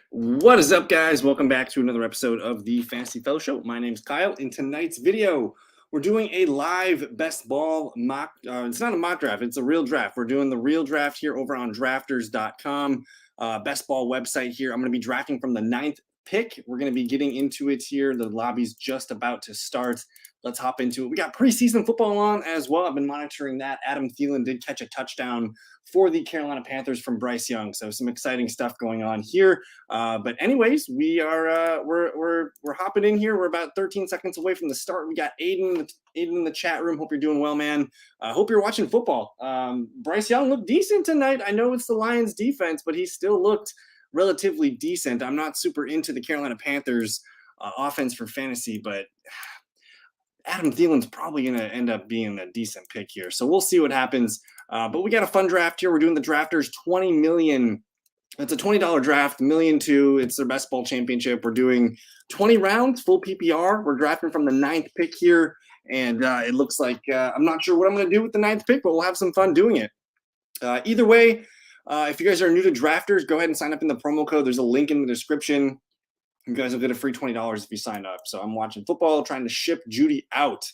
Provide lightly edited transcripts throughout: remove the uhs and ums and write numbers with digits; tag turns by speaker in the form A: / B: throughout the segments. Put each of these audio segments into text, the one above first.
A: What is up, guys? Welcome back to another episode of the Fantasy Fellow Show. My name's Kyle. In tonight's video, we're doing a live best ball mock. It's not a mock draft, it's a real draft. We're doing the real draft here over on drafters.com, best ball website here. I'm going to be drafting from the ninth pick. We're going to be getting into it here. The lobby's just about to start. Let's hop into it. We got preseason football on as well. I've been monitoring that. Adam Thielen did catch a touchdown for the Carolina Panthers from Bryce Young. So some exciting stuff going on here. But anyways, we're hopping in here. We're about 13 seconds away from the start. We got Aiden in the chat room. Hope you're doing well, man. Hope you're watching football. Bryce Young looked decent tonight. I know it's the Lions defense, but he still looked relatively decent. I'm not super into the Carolina Panthers offense for fantasy, but Adam Thielen's probably going to end up being a decent pick here. So we'll see what happens. But we got a fun draft here. We're doing the drafters 20 million. It's a $20 draft, $1.2 million. It's their best ball championship. We're doing 20 rounds, full PPR. We're drafting from the ninth pick here. And it looks like I'm not sure what I'm going to do with the ninth pick, but we'll have some fun doing it. Either way, if you guys are new to drafters, go ahead and sign up in the promo code. There's a link in the description. You guys will get a free $20 if you sign up. So I'm watching football, trying to ship Judy out.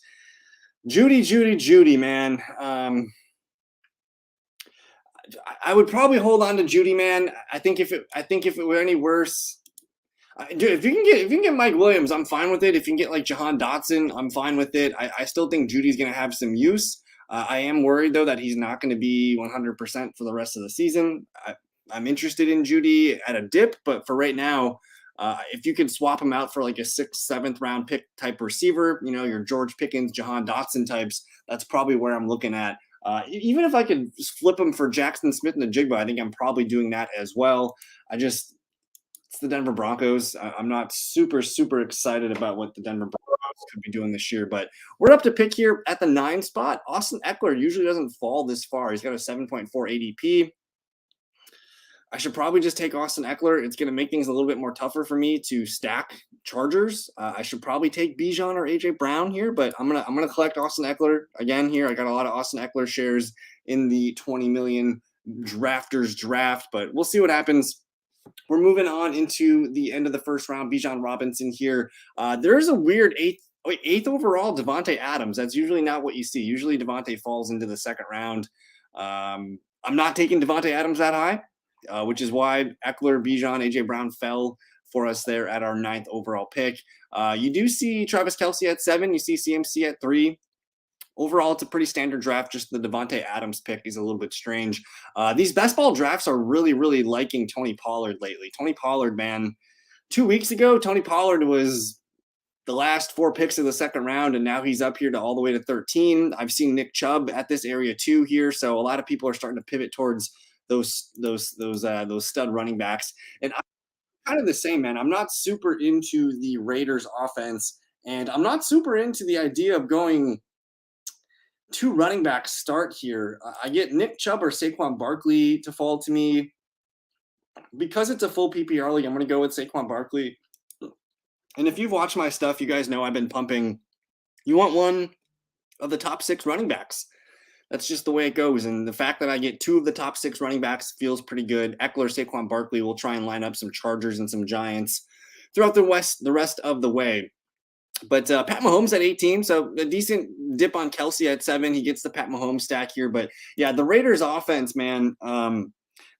A: Judy, man. I would probably hold on to Judy, man. I think if it were any worse, dude, if you can get Mike Williams, I'm fine with it. If you can get like Jahan Dotson, I'm fine with it. I still think Judy's going to have some use. I am worried though that he's not going to be 100% for the rest of the season. I'm interested in Judy at a dip, but for right now, if you could swap him out for like a 6th, 7th round pick type receiver, your George Pickens, Jahan Dotson types, that's probably where I'm looking at. Even if I could flip him for Jackson Smith and the Jigba, I think I'm probably doing that as well. It's the Denver Broncos. I'm not super excited about what the Denver Broncos could be doing this year, but we're up to pick here at the 9 spot. Austin Eckler usually doesn't fall this far. He's got a 7.4 ADP. I should probably just take Austin Eckler. It's going to make things a little bit more tougher for me to stack Chargers. I should probably take Bijan or AJ Brown here, but I'm gonna collect Austin Eckler again here. I got a lot of Austin Eckler shares in the 20 million drafters draft, but we'll see what happens. We're moving on into the end of the first round. Bijan Robinson here. There's a weird eighth overall Devontae Adams. That's usually not what you see. Usually Devontae falls into the second round. I'm not taking Devontae Adams that high. Which is why Eckler, Bijan, AJ Brown fell for us there at our 9th overall pick. You do see Travis Kelce at 7. You see CMC at 3. Overall, it's a pretty standard draft. Just the Devontae Adams pick is a little bit strange. These best ball drafts are really liking Tony Pollard lately. Tony Pollard, man, 2 weeks ago, Tony Pollard was the last 4 picks of the second round, and now he's up here to all the way to 13. I've seen Nick Chubb at this area too here, so a lot of people are starting to pivot towards those stud running backs. And I'm kind of the same, man. I'm not super into the Raiders offense, and I'm not super into the idea of going 2 running backs start here. I get Nick Chubb or Saquon Barkley to fall to me. Because it's a full PPR league, I'm going to go with Saquon Barkley. And if you've watched my stuff, you guys know I've been pumping. You want one of the top 6 running backs. That's just the way it goes. And the fact that I get 2 of the top 6 running backs feels pretty good. Eckler, Saquon Barkley will try and line up some Chargers and some Giants throughout the rest of the way. But Pat Mahomes at 18, so a decent dip on Kelce at 7. He gets the Pat Mahomes stack here. But yeah, the Raiders offense, man,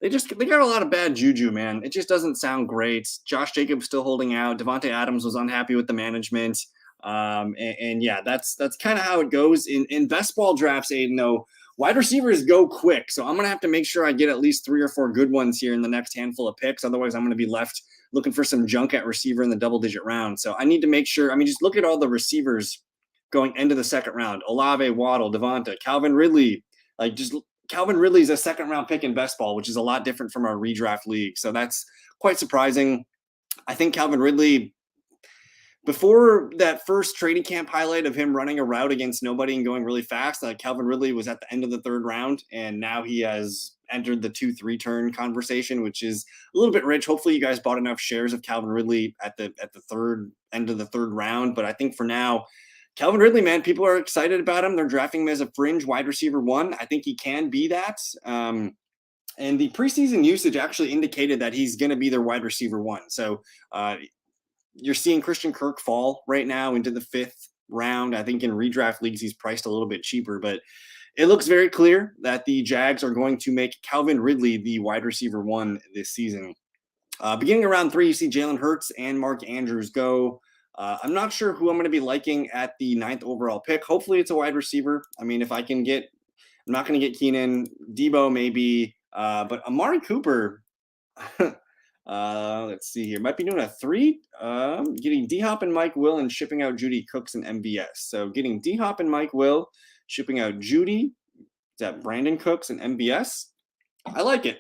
A: they got a lot of bad juju, man. It just doesn't sound great. Josh Jacobs still holding out. Devontae Adams was unhappy with the management. And yeah, that's kind of how it goes in best ball drafts, Aiden, though. Wide receivers go quick. So I'm going to have to make sure I get at least 3 or 4 good ones here in the next handful of picks. Otherwise, I'm going to be left looking for some junk at receiver in the double-digit round. So I need to make sure. Just look at all the receivers going into the second round. Olave, Waddle, Devonta, Calvin Ridley. Calvin Ridley's a second-round pick in best ball, which is a lot different from our redraft league. So that's quite surprising. I think Calvin Ridley, before that first training camp highlight of him running a route against nobody and going really fast, Calvin Ridley was at the end of the 3rd round, and now he has entered the 2-3 turn conversation, which is a little bit rich. Hopefully you guys bought enough shares of Calvin Ridley at the end of the 3rd round. But I think for now, Calvin Ridley, man, people are excited about him. They're drafting him as a fringe wide receiver 1. I think he can be that. And the preseason usage actually indicated that he's going to be their wide receiver one. So uh, you're seeing Christian Kirk fall right now into the fifth round. I think in redraft leagues he's priced a little bit cheaper, but it looks very clear that the Jags are going to make Calvin Ridley the wide receiver one this season. Beginning around three, you see Jalen Hurts and Mark Andrews go. I'm not sure who I'm going to be liking at the ninth overall pick. Hopefully, it's a wide receiver. I mean, if I can get, I'm not going to get Keenan, Debo maybe, but Amari Cooper. Let's see here. Might be doing a three. Getting D Hop and Mike Will and shipping out Judy Cooks and MBS. So getting D Hop and Mike Will, shipping out Judy. Is that Brandon Cooks and MBS? I like it.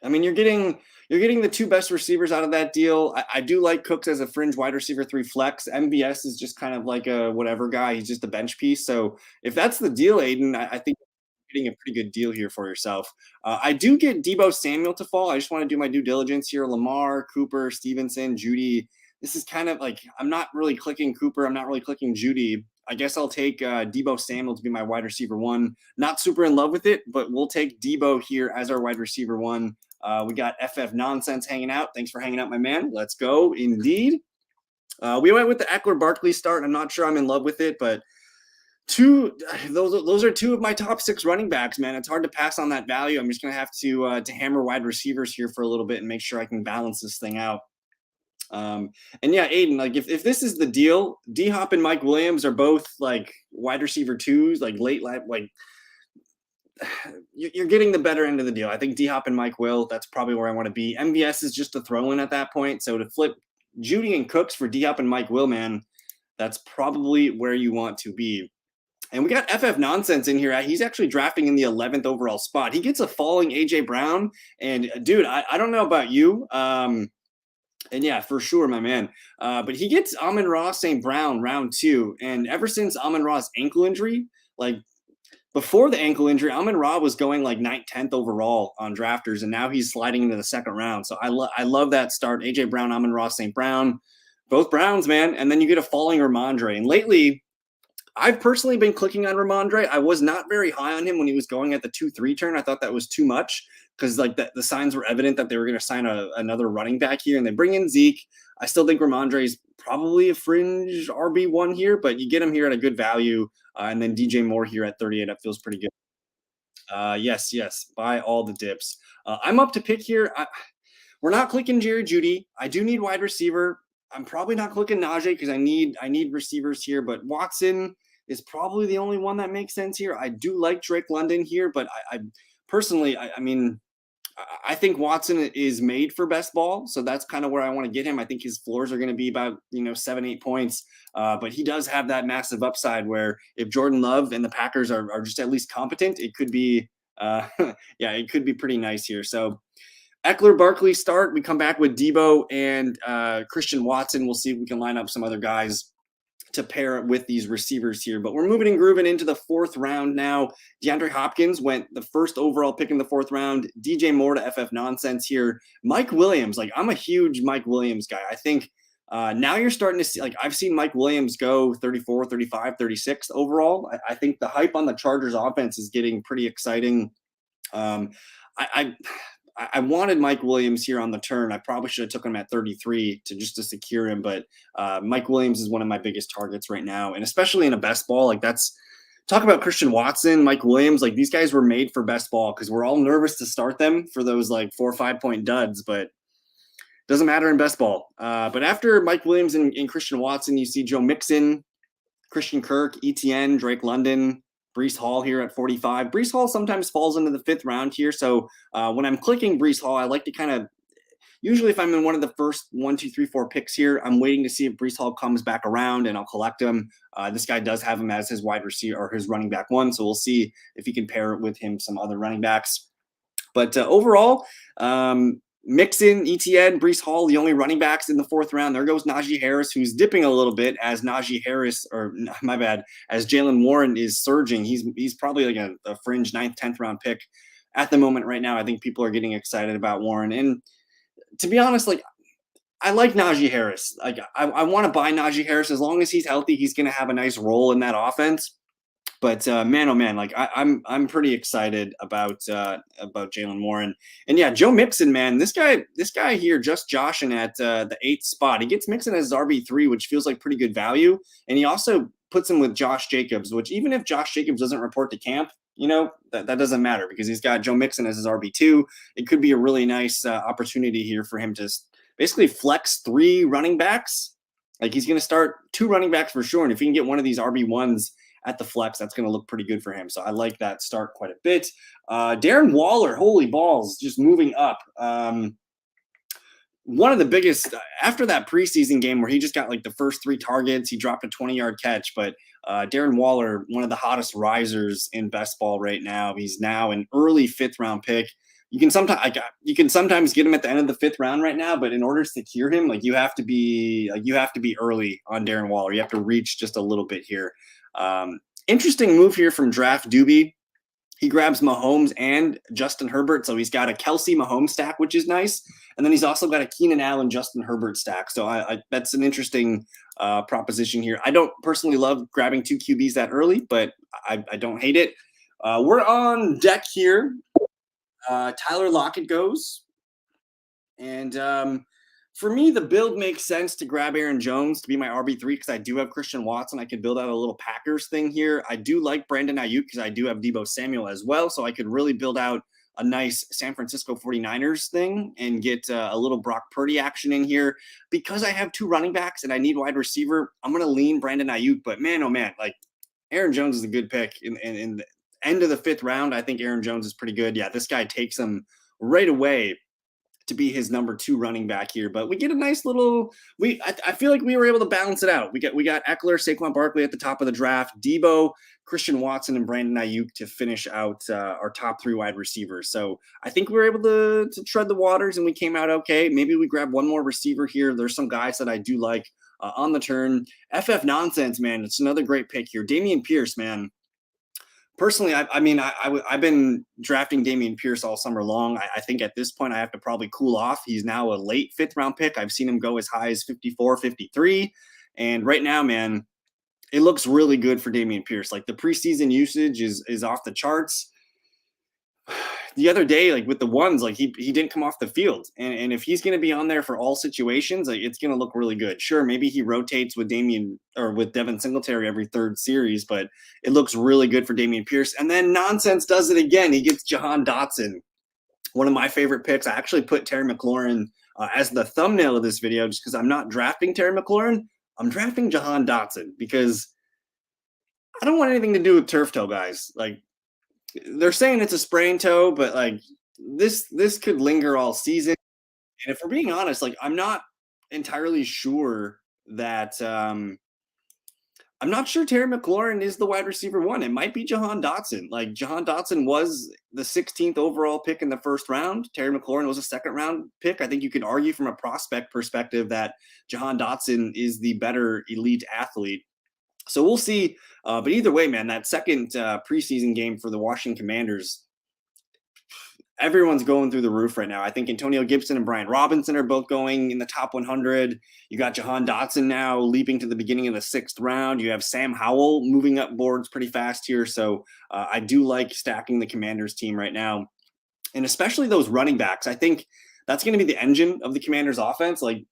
A: I mean, you're getting the two best receivers out of that deal. I do like Cooks as a fringe wide receiver three flex. MBS is just kind of like a whatever guy. He's just a bench piece. So if that's the deal, Aiden, I think you're getting a pretty good deal here for yourself. I do get Debo Samuel to fall. I just want to do my due diligence here. Lamar, Cooper, Stevenson, Judy. This is kind of like I'm not really clicking Cooper. I'm not really clicking Judy. I guess I'll take Debo Samuel to be my wide receiver one. Not super in love with it, but we'll take Debo here as our wide receiver one. We got FF Nonsense hanging out. Thanks for hanging out, my man. Let's go. Indeed. We went with the Eckler Barkley start. I'm not sure I'm in love with it, but those are two of my top six running backs, man. It's hard to pass on that value. I'm just gonna have to hammer wide receivers here for a little bit and make sure I can balance this thing out. And yeah, Aiden, like if this is the deal, D Hop and Mike Williams are both like wide receiver twos, like late like you're getting the better end of the deal. I think D Hop and Mike Will, that's probably where I want to be. MVS is just a throw in at that point. So to flip Judy and Cooks for D Hop and Mike Will, man, that's probably where you want to be. And we got FF Nonsense in here. He's actually drafting in the 11th overall spot. He gets a falling AJ Brown. And dude, I don't know about you. And yeah, for sure, my man. But he gets Amon-Ra St. Brown round two. And ever since Amon-Ra's ankle injury, like before the ankle injury, Amon-Ra was going like 9th, 10th overall on drafters, and now he's sliding into the second round. So I love that start. AJ Brown, Amon-Ra St. Brown, both Browns, man. And then you get a falling Ramondre. And lately, I've personally been clicking on Ramondre. I was not very high on him when he was going at the 2-3 turn. I thought that was too much because like the signs were evident that they were going to sign another running back here, and they bring in Zeke. I still think Ramondre is probably a fringe RB1 here, but you get him here at a good value, and then DJ Moore here at 38. That feels pretty good. Yes, buy all the dips. I'm up to pick here. We're not clicking Jerry Judy. I do need wide receiver. I'm probably not clicking Najee because I need receivers here, but Watson is probably the only one that makes sense here. I do like Drake London here, but I personally, I mean, I think Watson is made for best ball, so that's kind of where I want to get him. I think his floors are going to be about 7-8 points, but he does have that massive upside where if Jordan Love and the Packers are just at least competent, it could be yeah, it could be pretty nice here. So Eckler Barkley start. We come back with Debo and Christian Watson. We'll see if we can line up some other guys to pair with these receivers here. But we're moving and grooving into the fourth round now. DeAndre Hopkins went the first overall pick in the fourth round. DJ Moore to FF Nonsense here. Mike Williams, like I'm a huge Mike Williams guy. I think now you're starting to see, like I've seen Mike Williams go 34, 35, 36 overall. I think the hype on the Chargers offense is getting pretty exciting. I wanted Mike Williams here on the turn. I probably should have took him at 33 to secure him, but Mike Williams is one of my biggest targets right now, and especially in a best ball. Like that's talk about Christian Watson, Mike Williams. Like these guys were made for best ball because we're all nervous to start them for those like 4 or 5 point duds, but doesn't matter in best ball. But after Mike Williams and Christian Watson, you see Joe Mixon, Christian Kirk, ETN, Drake London, Breece Hall here at 45. Breece Hall sometimes falls into the 5th round here. So when I'm clicking Breece Hall, I like to kind of, usually if I'm in one of the first 1, 2, 3, 4 picks here, I'm waiting to see if Breece Hall comes back around and I'll collect him. This guy does have him as his wide receiver or his running back one. So we'll see if he can pair it with him some other running backs. But overall, Mixon, ETN, Breece Hall, the only running backs in the 4th round. There goes Najee Harris, who's dipping a little bit as Najee Harris, or my bad, as Jaylen Warren is surging. He's probably like a fringe 9th, 10th round pick at the moment right now. I think people are getting excited about Warren. And to be honest, like I like Najee Harris. Like I want to buy Najee Harris as long as he's healthy. He's going to have a nice role in that offense. But man, oh man, like I'm pretty excited about Jalen Warren, and yeah, Joe Mixon, man, this guy here just joshing at the 8th spot. He gets Mixon as his RB3, which feels like pretty good value, and he also puts him with Josh Jacobs, which even if Josh Jacobs doesn't report to camp, that doesn't matter because he's got Joe Mixon as his RB2. It could be a really nice opportunity here for him to basically flex 3 running backs. Like he's going to start 2 running backs for sure, and if he can get one of these RB1s at the flex, that's going to look pretty good for him. So I like that start quite a bit. Darren Waller, holy balls, just moving up. One of the biggest after that preseason game where he just got like the first 3 targets, he dropped a 20-yard catch. But Darren Waller, one of the hottest risers in best ball right now. He's now an early 5th round pick. You can sometimes get him at the end of the 5th round right now, but in order to secure him, you have to be early on Darren Waller. You have to reach just a little bit here. Interesting move here from Draft Doobie. He grabs Mahomes and Justin Herbert, so he's got a Kelsey Mahomes stack, which is nice, and then he's also got a Keenan Allen Justin Herbert stack. So that's an interesting proposition here. I don't personally love grabbing 2 QBs that early, but I don't hate it. We're on deck here. Tyler Lockett goes, and for me, the build makes sense to grab Aaron Jones to be my RB3 because I do have Christian Watson. I could build out a little Packers thing here. I do like Brandon Ayuk because I do have Deebo Samuel as well. So I could really build out a nice San Francisco 49ers thing and get a little Brock Purdy action in here. Because I have 2 running backs and I need wide receiver, I'm going to lean Brandon Ayuk. But man, oh man, like Aaron Jones is a good pick in the end of the 5th round. I think Aaron Jones is pretty good. Yeah, this guy takes him right away to be his number 2 running back here, but we get a nice little. I feel like we were able to balance it out. We got Eckler, Saquon Barkley at the top of the draft, Deebo, Christian Watson, and Brandon Ayuk to finish out our top 3 wide receivers. So I think we were able to tread the waters, and we came out okay. Maybe we grab one more receiver here. There's some guys that I do like on the turn. FF Nonsense, man, it's another great pick here. Dameon Pierce, man. Personally, I've been drafting Dameon Pierce all summer long. I think at this point I have to probably cool off. He's now a late 5th round pick. I've seen him go as high as 54, 53. And right now, man, it looks really good for Dameon Pierce. Like the preseason usage is off the charts. The other day, like with the ones, like he didn't come off the field. And if he's going to be on there for all situations, like it's going to look really good. Sure, maybe he rotates with Devin Singletary every 3rd series, but it looks really good for Dameon Pierce. And then Nonsense does it again. He gets Jahan Dotson, one of my favorite picks. I actually put Terry McLaurin as the thumbnail of this video just because I'm not drafting Terry McLaurin. I'm drafting Jahan Dotson because I don't want anything to do with turf toe, guys. Like, they're saying it's a sprained toe, but like this could linger all season. And if we're being honest, like I'm not entirely sure that I'm not sure Terry McLaurin is the wide receiver 1. It might be Jahan Dotson. Like Jahan Dotson was the 16th overall pick in the 1st round. Terry McLaurin was a 2nd round pick. I think you could argue from a prospect perspective that Jahan Dotson is the better elite athlete. So we'll see. But either way, man, that second preseason game for the Washington Commanders, everyone's going through the roof right now. I think Antonio Gibson and Brian Robinson are both going in the top 100. You got Jahan Dotson now leaping to the beginning of the 6th round. You have Sam Howell moving up boards pretty fast here. So I do like stacking the Commanders team right now. And especially those running backs. I think that's going to be the engine of the Commanders offense. Like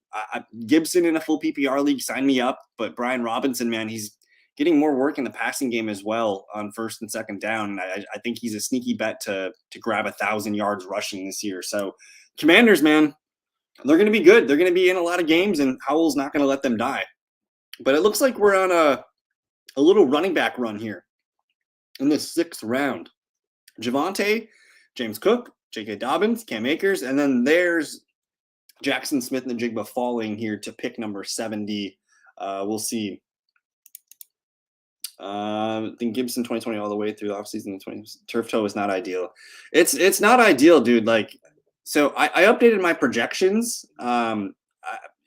A: Gibson in a full PPR league, sign me up. But Brian Robinson, man, he's getting more work in the passing game as well on 1st and 2nd down. I think he's a sneaky bet to grab 1,000 yards rushing this year. So Commanders, man, they're going to be good. They're going to be in a lot of games, and Howell's not going to let them die. But it looks like we're on a little running back run here in the 6th round. Javonte, James Cook, J.K. Dobbins, Cam Akers, and then there's Jackson Smith and Jigba falling here to pick number 70. We'll see. I think Gibson 2020 all the way through the offseason. Turf toe is not ideal. It's not ideal, dude. Like, so I updated my projections.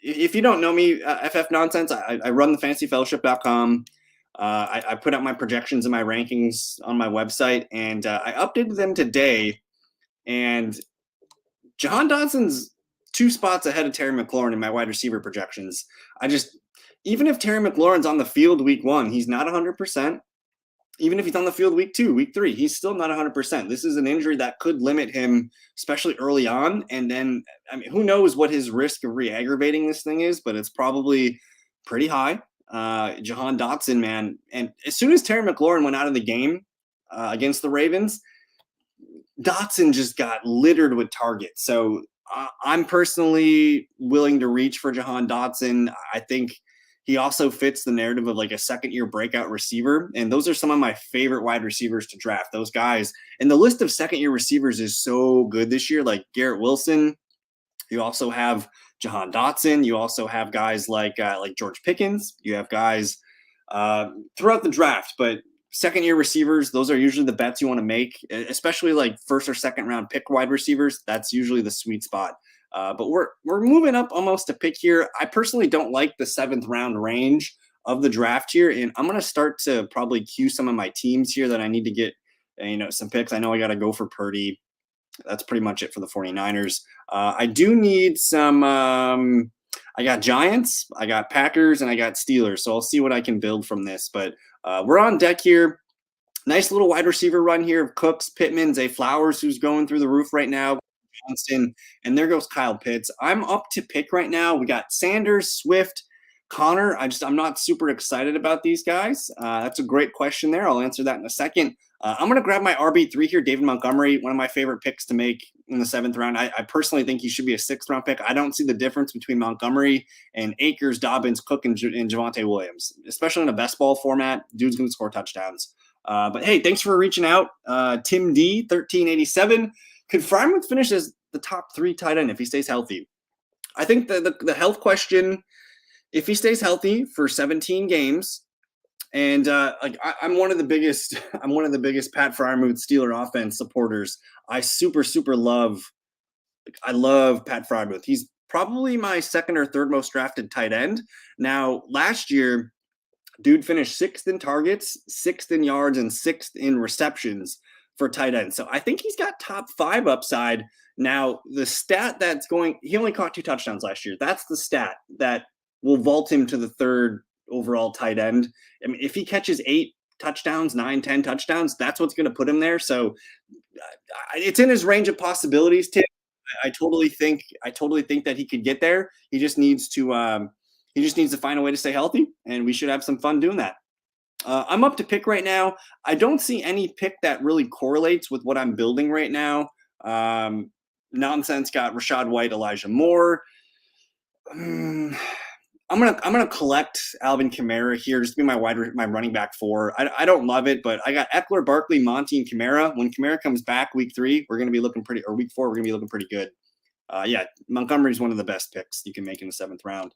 A: If you don't know me, FF Nonsense, I run the fantasyfellowship.com. I put out my projections and my rankings on my website, and I updated them today. And Jahan Dotson's 2 spots ahead of Terry McLaurin in my wide receiver projections. Even if Terry McLaurin's on the field week 1, he's not 100%. even if he's on the field week 2, week 3, he's still not 100%. This is an injury that could limit him, especially early on. And then, I mean, who knows what his risk of re-aggravating this thing is, but it's probably pretty high. Jahan Dotson, man. And as soon as Terry McLaurin went out of the game against the Ravens, Dotson just got littered with targets. So I'm personally willing to reach for Jahan Dotson. I think he also fits the narrative of like a second-year breakout receiver. And those are some of my favorite wide receivers to draft, those guys. And the list of second-year receivers is so good this year, like Garrett Wilson. You also have Jahan Dotson. You also have guys like George Pickens. You have guys throughout the draft, but second-year receivers, those are usually the bets you want to make, especially like first or second round pick wide receivers. That's usually the sweet spot. But we're moving up almost a pick here. I personally don't like the 7th round range of the draft here, and I'm going to start to probably cue some of my teams here that I need to get, some picks. I know I got to go for Purdy. That's pretty much it for the 49ers. I do need some. I got Giants, I got Packers, and I got Steelers. So I'll see what I can build from this. But we're on deck here. Nice little wide receiver run here of Cooks, Pittman, Zay Flowers, who's going through the roof right now. Johnson, and there goes Kyle Pitts. I'm up to pick right now. We got Sanders, Swift, Connor. I'm not super excited about these guys. That's a great question there. I'll answer that in a second. I'm going to grab my RB3 here, David Montgomery, one of my favorite picks to make in the 7th round. I personally think he should be a 6th round pick. I don't see the difference between Montgomery and Akers, Dobbins, Cook, and Javonte Williams, especially in a best ball format. Dude's going to score touchdowns. But hey, thanks for reaching out. Tim D, 1387. Could Freiermuth finish as the top 3 tight end if he stays healthy? I think the health question, if he stays healthy for 17 games, and I'm one of the biggest Pat Freiermuth Steeler offense supporters. I love Pat Freiermuth. He's probably my 2nd or 3rd most drafted tight end. Now, last year, dude finished 6th in targets, 6th in yards, and 6th in receptions for tight end. So I think he's got top 5 upside. Now, the stat he only caught 2 touchdowns last year. That's the stat that will vault him to the 3rd overall tight end. I mean, if he catches 8 touchdowns, 9, 10 touchdowns, that's what's going to put him there. So it's in his range of possibilities, Tim. I totally think that he could get there. He just needs to find a way to stay healthy, and we should have some fun doing that. I'm up to pick right now. I don't see any pick that really correlates with what I'm building right now. Nonsense got Rashad White, Elijah Moore. I'm gonna collect Alvin Kamara here, just to be my running back 4. I don't love it, but I got Eckler, Barkley, Monty, and Kamara. When Kamara comes back week 3, we're gonna be looking pretty, or week 4, we're gonna be looking pretty good. Yeah, Montgomery's one of the best picks you can make in the 7th round.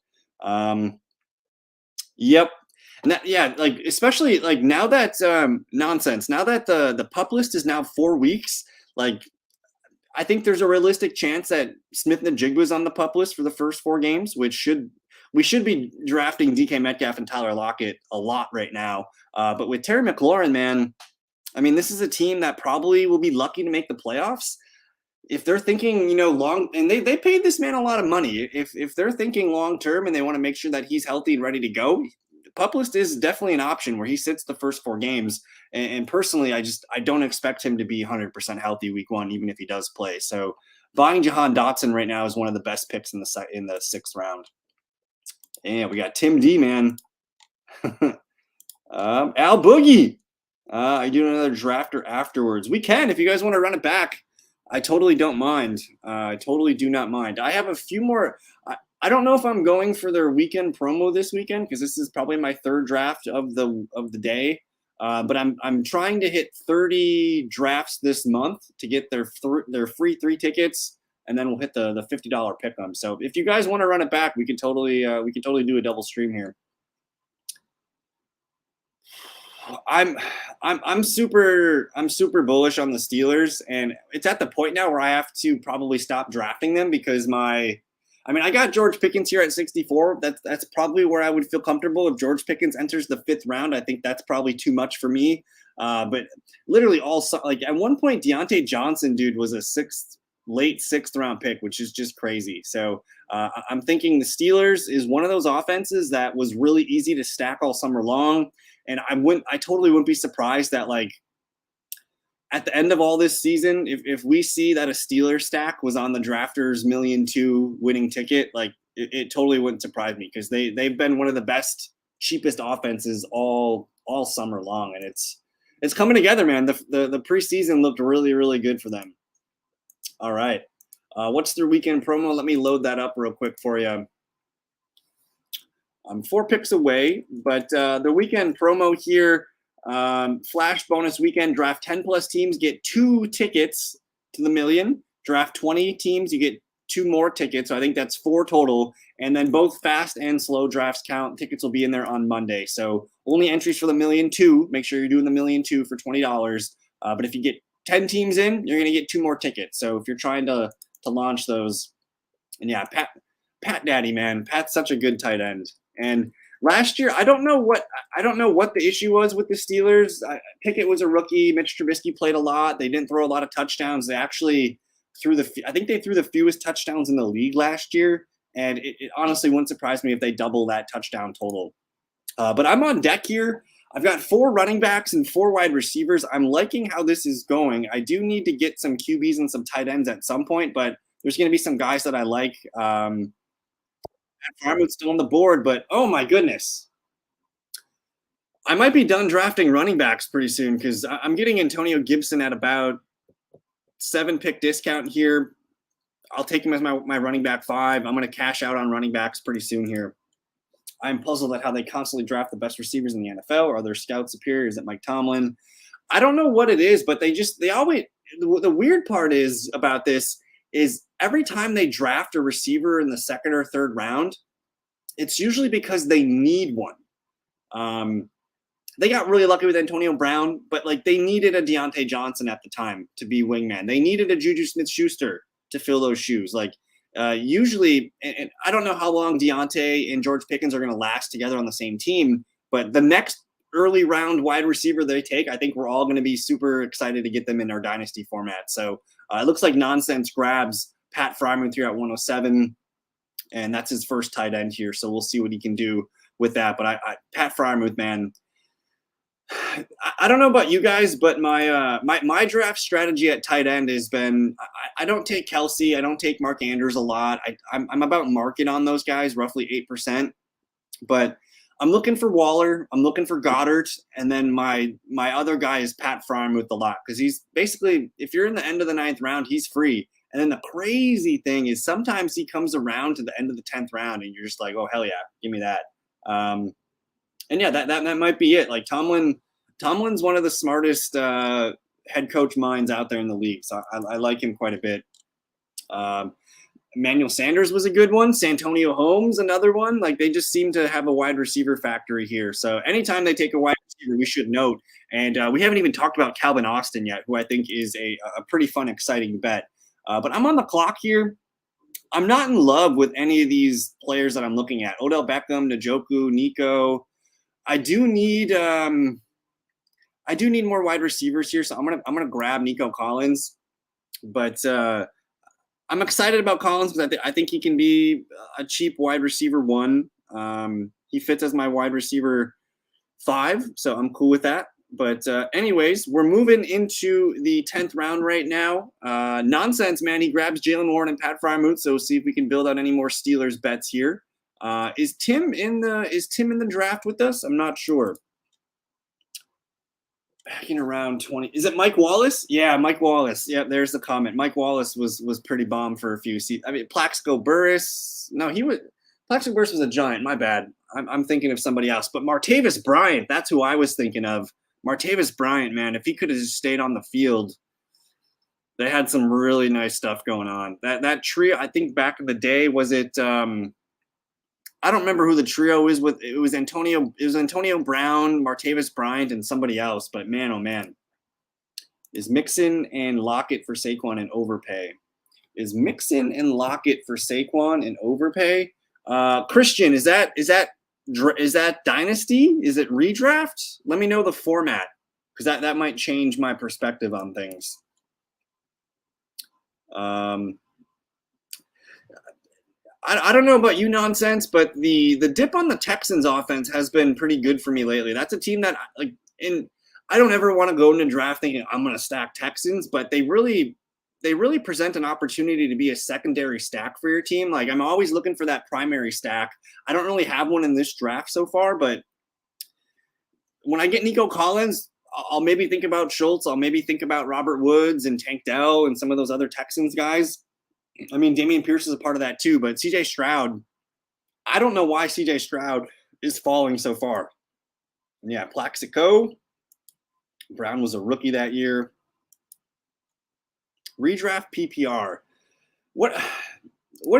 A: Yep. And that, yeah, like especially like now that nonsense. Now that the pup list is now 4 weeks, like I think there's a realistic chance that Smith-Njigba's on the pup list for the first 4 games, which we should be drafting DK Metcalf and Tyler Lockett a lot right now. But with Terry McLaurin, man, I mean, this is a team that probably will be lucky to make the playoffs. If they're thinking, long, and they paid this man a lot of money. If they're thinking long term and they want to make sure that he's healthy and ready to go, pup list is definitely an option where he sits the first 4 games. And personally, I don't expect him to be 100% healthy week 1, even if he does play. So buying Jahan Dotson right now is one of the best picks in the 6th round. And we got Tim D, man. Al Boogie. I do another drafter afterwards. We can, if you guys want to run it back. I totally don't mind. I totally do not mind. I have a few more. I don't know if I'm going for their weekend promo this weekend because this is probably my 3rd draft of the day. But I'm trying to hit 30 drafts this month to get their free 3 tickets, and then we'll hit the $50 pick 'em. So if you guys want to run it back, we can totally do a double stream here. I'm super bullish on the Steelers, and it's at the point now where I have to probably stop drafting them because I got George Pickens here at 64. That's probably where I would feel comfortable if George Pickens enters the 5th round. I think that's probably too much for me. But literally at one point, Deontay Johnson, dude, was a 6th late 6th round pick, which is just crazy. So I'm thinking the Steelers is one of those offenses that was really easy to stack all summer long. And I totally wouldn't be surprised that like at the end of all this season, if we see that a Steeler stack was on the drafters $1.2 million winning ticket, like it totally wouldn't surprise me because they've been one of the best, cheapest offenses all summer long, and it's coming together, man. The preseason looked really, really good for them. All right. What's their weekend promo? Let me load that up real quick for you. I'm 4 picks away, but the weekend promo here, flash bonus weekend, draft 10 plus teams, get 2 tickets to the million. Draft 20 teams, you get 2 more tickets. So I think that's 4 total. And then both fast and slow drafts count. Tickets will be in there on Monday. So only entries for the $1.2 million. Make sure you're doing the $1.2 million for $20. But if you get 10 teams in, you're going to get 2 more tickets. So if you're trying to launch those, and yeah, Pat Daddy, man, Pat's such a good tight end. And last year, I don't know what the issue was with the Steelers. Pickett was a rookie. Mitch Trubisky played a lot. They didn't throw a lot of touchdowns. They actually I think they threw the fewest touchdowns in the league last year. And it honestly wouldn't surprise me if they double that touchdown total. But I'm on deck here. I've got 4 running backs and 4 wide receivers. I'm liking how this is going. I do need to get some QBs and some tight ends at some point, but there's going to be some guys that I like. Farmwood's still on the board, but oh my goodness. I might be done drafting running backs pretty soon because I'm getting Antonio Gibson at about 7 pick discount here. I'll take him as my running back 5. I'm going to cash out on running backs pretty soon here. I'm puzzled at how they constantly draft the best receivers in the NFL. Are their scouts superior? Is it Mike Tomlin? I don't know what it is, but they always, the weird part is about this is every time they draft a receiver in the 2nd or 3rd round, it's usually because they need one. They got really lucky with Antonio Brown, but like they needed a Deontay Johnson at the time to be wingman. They needed a Juju Smith-Schuster to fill those shoes. Like usually, and I don't know how long Deontay and George Pickens are going to last together on the same team, but the next early round wide receiver they take, I think we're all going to be super excited to get them in our dynasty format. So it looks like Nonsense grabs Pat Freiermuth here at 107, and that's his first tight end here. So we'll see what he can do with that. But Pat Freiermuth, man, I don't know about you guys, but my draft strategy at tight end has been I don't take Kelsey, I don't take Mark Andrews a lot. I'm about market on those guys, roughly 8%. But I'm looking for Waller, I'm looking for Goddard, and then my other guy is Pat Freiermuth a lot because he's basically, if you're in the end of the 9th round, he's free. And then the crazy thing is sometimes he comes around to the end of the 10th round, and you're just like, oh hell yeah, give me that. And yeah, that might be it. Like Tomlin's one of the smartest head coach minds out there in the league, so I like him quite a bit. Emmanuel Sanders was a good one. Santonio Holmes, another one. Like they just seem to have a wide receiver factory here. So anytime they take a wide receiver, we should note. And we haven't even talked about Calvin Austin yet, who I think is a pretty fun, exciting bet. But I'm on the clock here. I'm not in love with any of these players that I'm looking at. Odell Beckham, Njoku, Nico. I do need more wide receivers here, so I'm gonna grab Nico Collins. But I'm excited about Collins because I think he can be a cheap wide receiver 1. He fits as my wide receiver 5, so I'm cool with that. But anyways, we're moving into the 10th round right now. Nonsense, man. He grabs Jaylen Warren and Pat Freiermuth, so we'll see if we can build out any more Steelers bets here. Is Tim in the draft with us? I'm not sure. Back in around 20. Is it Mike Wallace? Yeah, Mike Wallace. Yeah, there's the comment. Mike Wallace was pretty bomb for a few seasons. I mean, Plaxico Burress. No, Plaxico Burress was a Giant. My bad. I'm thinking of somebody else. But Martavis Bryant, that's who I was thinking of. Martavis Bryant, man, if he could have just stayed on the field, they had some really nice stuff going on. That trio, I think back in the day, was it I don't remember who the trio is with. It was Antonio Brown, Martavis Bryant, and somebody else. But man, oh man, is Mixon and Lockett for Saquon and overpay? Is Mixon and Lockett for Saquon and overpay? Christian, is that dynasty? Is it redraft? Let me know the format because that might change my perspective on things. Um, I don't know about you nonsense, but the dip on the Texans offense has been pretty good for me lately. That's a team that I don't ever want to go into draft thinking I'm going to stack Texans, but they really present an opportunity to be a secondary stack for your team. Like I'm always looking for that primary stack. I don't really have one in this draft so far, but when I get Nico Collins, I'll maybe think about Schultz. I'll maybe think about Robert Woods and Tank Dell and some of those other Texans guys. I mean, Dameon Pierce is a part of that too, but CJ Stroud, I don't know why CJ Stroud is falling so far. Yeah, Plaxico. Brown was a rookie that year. Redraft PPR. What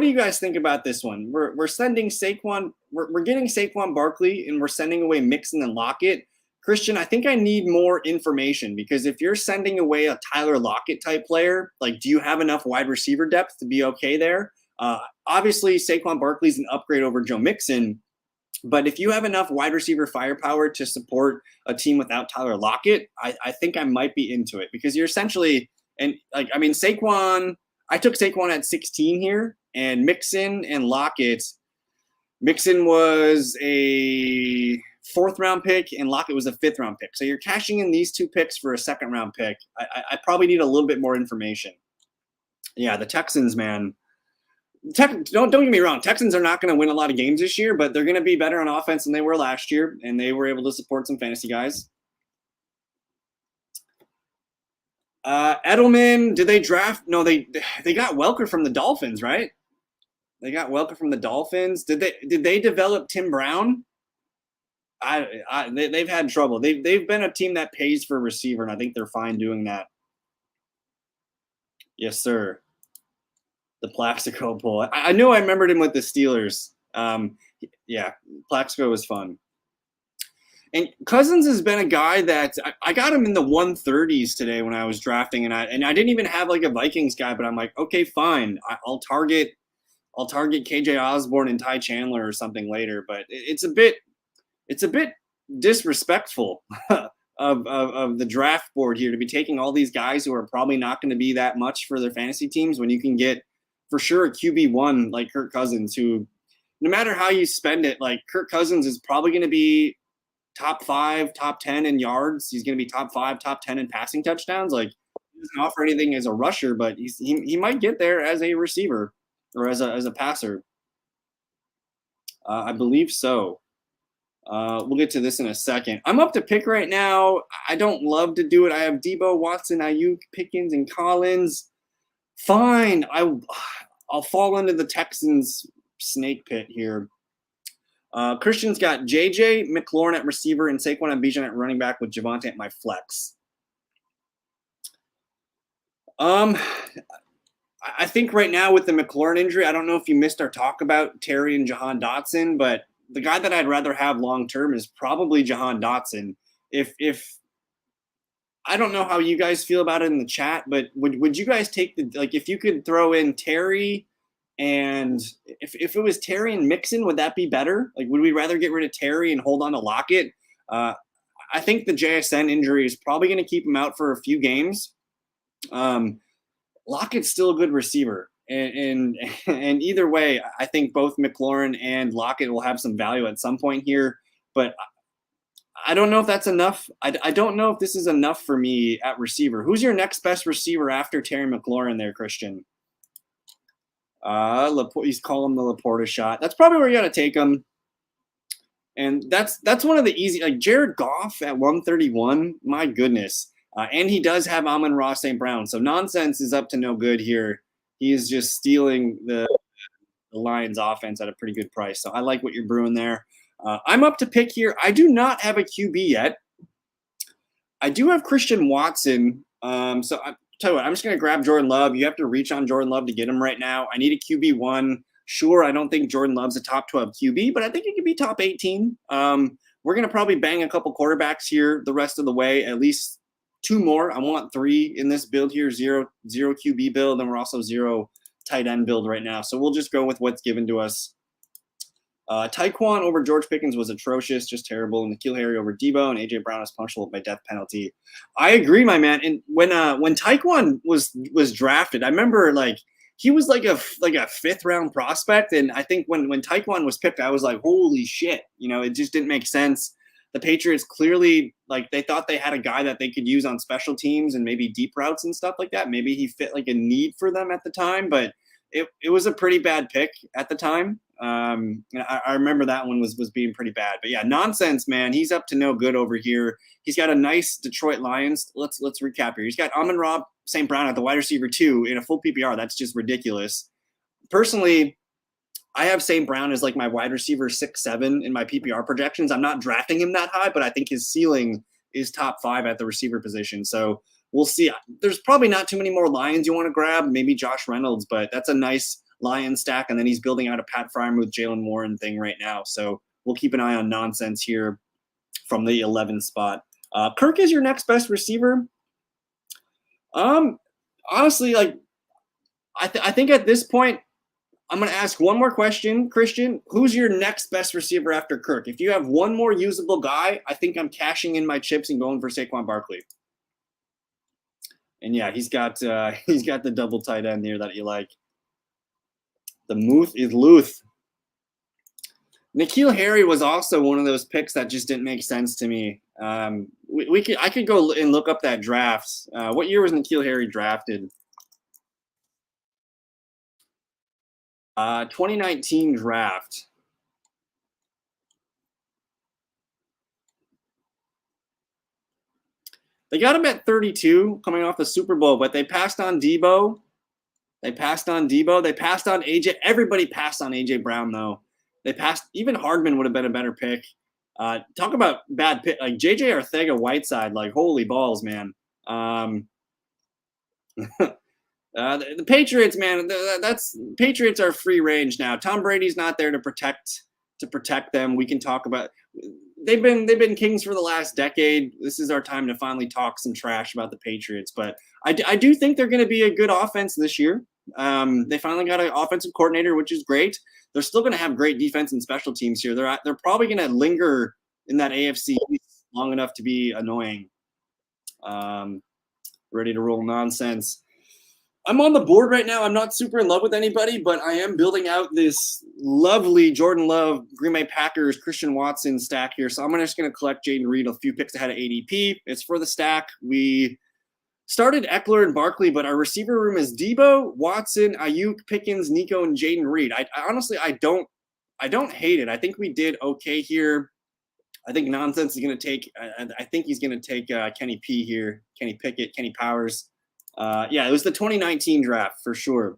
A: do you guys think about this one? We're sending Saquon, we're getting Saquon Barkley, and we're sending away Mixon and Lockett. Christian, I think I need more information because if you're sending away a Tyler Lockett type player, like, do you have enough wide receiver depth to be okay there? Obviously, Saquon Barkley's an upgrade over Joe Mixon, but if you have enough wide receiver firepower to support a team without Tyler Lockett, I think I might be into it because you're essentially, and like, I mean, Saquon, I took Saquon at 16 here, and Mixon and Lockett. Mixon was a 4th round pick, and Lockett was a 5th round pick. So you're cashing in these 2 picks for a 2nd round pick. I probably need a little bit more information. Yeah, the Texans, man. Don't get me wrong. Texans are not going to win a lot of games this year, but they're going to be better on offense than they were last year, and they were able to support some fantasy guys. Edelman, did they draft? No, they got Welker from the Dolphins, right? They got Welker from the Dolphins. Did they develop Tim Brown? They've had trouble. They've been a team that pays for a receiver, and I think they're fine doing that. Yes, sir. The Plaxico pull. I knew I remembered him with the Steelers. Yeah, Plaxico was fun. And Cousins has been a guy that I got him in the 130s today when I was drafting, and I didn't even have like a Vikings guy, but I'm like, okay, fine. I'll target KJ Osborne and Ty Chandler or something later, but it's a bit disrespectful of the draft board here to be taking all these guys who are probably not going to be that much for their fantasy teams when you can get for sure a QB1 like Kirk Cousins, who no matter how you spend it, like Kirk Cousins is probably going to be top 5, top 10 in yards. He's going to be top 5, top 10 in passing touchdowns. Like he doesn't offer anything as a rusher, but he might get there as a receiver or as a passer. I believe so. We'll get to this in a second. I'm up to pick right now. I don't love to do it. I have Debo, Watson, Ayuk, Pickens, and Collins. Fine. I'll fall into the Texans snake pit here. Christian's got JJ McLaurin at receiver and Saquon and Bijan at running back with Javonte at my flex. I think right now with the McLaurin injury, I don't know if you missed our talk about Terry and Jahan Dotson, but the guy that I'd rather have long-term is probably Jahan Dotson. If I don't know how you guys feel about it in the chat, but would you guys take if you could throw in Terry and if it was Terry and Mixon, would that be better? Like, would we rather get rid of Terry and hold on to Lockett? I think the JSN injury is probably going to keep him out for a few games. Lockett's still a good receiver. And either way, I think both McLaurin and Lockett will have some value at some point here. But I don't know if that's enough. I don't know if this is enough for me at receiver. Who's your next best receiver after Terry McLaurin there, Christian? He's calling the Laporta shot. That's probably where you got to take him. And that's one of the easy, like Jared Goff at 131. My goodness. And he does have Amon-Ra St. Brown. So nonsense is up to no good here. He is just stealing the Lions offense at a pretty good price. So I like what you're brewing there. I'm up to pick here. I do not have a QB yet. I do have Christian Watson. So I tell you what, I'm just going to grab Jordan Love. You have to reach on Jordan Love to get him right now. I need a QB1. Sure, I don't think Jordan Love's a top 12 QB, but I think he could be top 18. We're going to probably bang a couple quarterbacks here the rest of the way, at least 2 more. I want 3 in this build here, zero QB build, and we're also 0 tight end build right now. So we'll just go with what's given to us. Tyquan over George Pickens was atrocious, just terrible. N'Keal Harry over Debo and AJ Brown is punishable by death penalty. I agree, my man. And when Tyquan was drafted, I remember like he was like a fifth round prospect, and I think when Tyquan was picked, I was like, holy shit, it just didn't make sense. The Patriots clearly like they thought they had a guy that they could use on special teams and maybe deep routes and stuff like that. Maybe he fit like a need for them at the time, but it was a pretty bad pick at the time. I remember that one was being pretty bad, but yeah, nonsense, man. He's up to no good over here. He's got a nice Detroit Lions. Let's recap here. He's got Amon-Ra St. Brown at the wide receiver 2 in a full PPR. That's just ridiculous. Personally, I have St. Brown as like my wide receiver 6-7 in my PPR projections. I'm not drafting him that high, but I think his ceiling is top 5 at the receiver position. So we'll see. There's probably not too many more Lions you want to grab. Maybe Josh Reynolds, but that's a nice Lion stack. And then he's building out a Pat Freiermuth, Jalen Warren thing right now. So we'll keep an eye on nonsense here from the 11th spot. Kirk is your next best receiver. Honestly, like I think at this point, I'm going to ask one more question, Christian. Who's your next best receiver after Kirk? If you have one more usable guy, I think I'm cashing in my chips and going for Saquon Barkley. And yeah, he's got the double tight end there that you like. The Muth is Luth. N'Keal Harry was also one of those picks that just didn't make sense to me. I could go and look up that draft. What year was N'Keal Harry drafted? 2019 draft. They got him at 32 coming off the Super Bowl, but they passed on Debo. They passed on AJ. Everybody passed on AJ Brown, though. They passed, even Hardman would have been a better pick. Talk about bad pick. Like JJ Arcega-Whiteside, like holy balls, man. The Patriots, man, Patriots are free range now. Tom Brady's not there to protect them. We can talk about they've been kings for the last decade. This is our time to finally talk some trash about the Patriots. But I do think they're going to be a good offense this year. They finally got an offensive coordinator, which is great. They're still going to have great defense and special teams here. They're probably going to linger in that AFC long enough to be annoying. Ready to roll nonsense. I'm on the board right now. I'm not super in love with anybody, but I am building out this lovely Jordan Love, Green Bay Packers, Christian Watson stack here. So I'm just going to collect Jayden Reed a few picks ahead of ADP. It's for the stack. We started Eckler and Barkley, but our receiver room is Debo, Watson, Ayuk, Pickens, Nico, and Jayden Reed. I honestly, I don't hate it. I think we did okay here. I think nonsense is going to take. I think he's going to take Kenny P here, Kenny Pickett, Kenny Powers. Yeah, it was the 2019 draft for sure.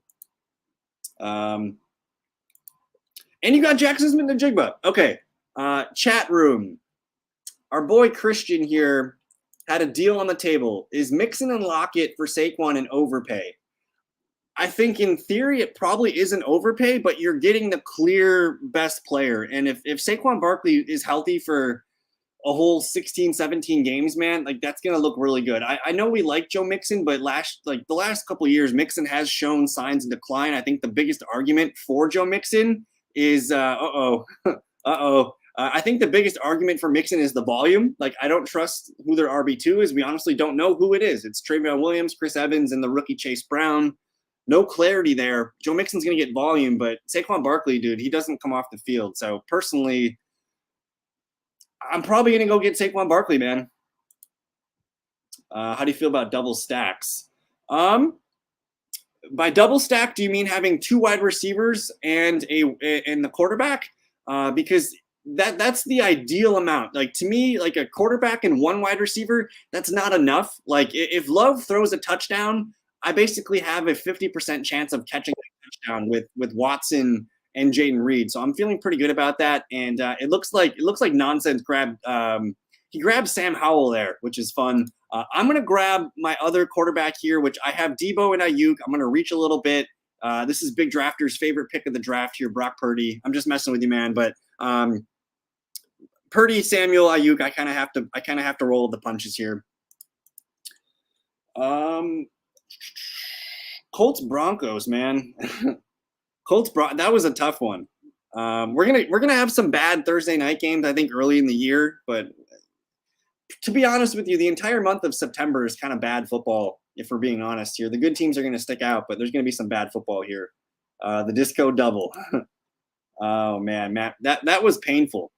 A: And you got Jackson Smith-Njigba. Okay. Chat room. Our boy Christian here had a deal on the table. Is Mixon and Lockett for Saquon an overpay? I think in theory it probably is an overpay, but you're getting the clear best player. And if Saquon Barkley is healthy for a whole 16, 17 games, man, like that's going to look really good. I know we like Joe Mixon, but the last couple of years, Mixon has shown signs of decline. I think the biggest argument for Joe Mixon is, I think the biggest argument for Mixon is the volume. Like, I don't trust who their RB2 is. We honestly don't know who it is. It's Trayvon Williams, Chris Evans, and the rookie Chase Brown. No clarity there. Joe Mixon's going to get volume, but Saquon Barkley, dude, he doesn't come off the field. So personally, I'm probably going to go get Saquon Barkley, man. How do you feel about double stacks? By double stack, do you mean having 2 wide receivers and the quarterback? Because that's the ideal amount. Like, to me, like a quarterback and 1 wide receiver, that's not enough. Like, if Love throws a touchdown, I basically have a 50% chance of catching a touchdown with Watson and Jayden Reed. So I'm feeling pretty good about that. And it looks like nonsense grabbed he grabbed Sam Howell there, which is fun. I'm going to grab my other quarterback here, which I have Debo and Ayuk. I'm going to reach a little bit. This is Big Drafter's favorite pick of the draft here, Brock Purdy. I'm just messing with you, man. But Purdy, Samuel, Ayuk, I kind of have to roll with the punches here. Colts Broncos, man. That was a tough one. We're gonna have some bad Thursday night games, I think, early in the year. But to be honest with you, the entire month of September is kind of bad football. If we're being honest here, the good teams are going to stick out, but there's going to be some bad football here. The disco double. Oh man, Matt, that was painful.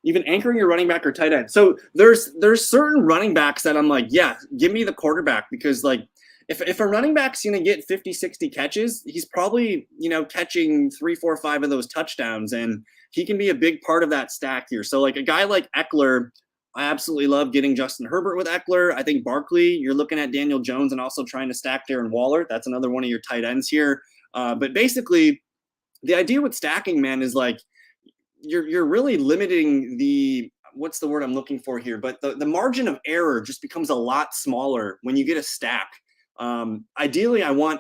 A: Even anchoring your running back or tight end. So there's certain running backs that I'm like, yeah, give me the quarterback, because like if a running back's going to get 50, 60 catches, he's probably, catching 3, 4, 5 of those touchdowns, and he can be a big part of that stack here. So like a guy like Eckler, I absolutely love getting Justin Herbert with Eckler. I think Barkley, you're looking at Daniel Jones and also trying to stack Darren Waller. That's another one of your tight ends here. But basically, the idea with stacking, man, is like you're really limiting the, what's the word I'm looking for here? But the margin of error just becomes a lot smaller when you get a stack. Ideally, I want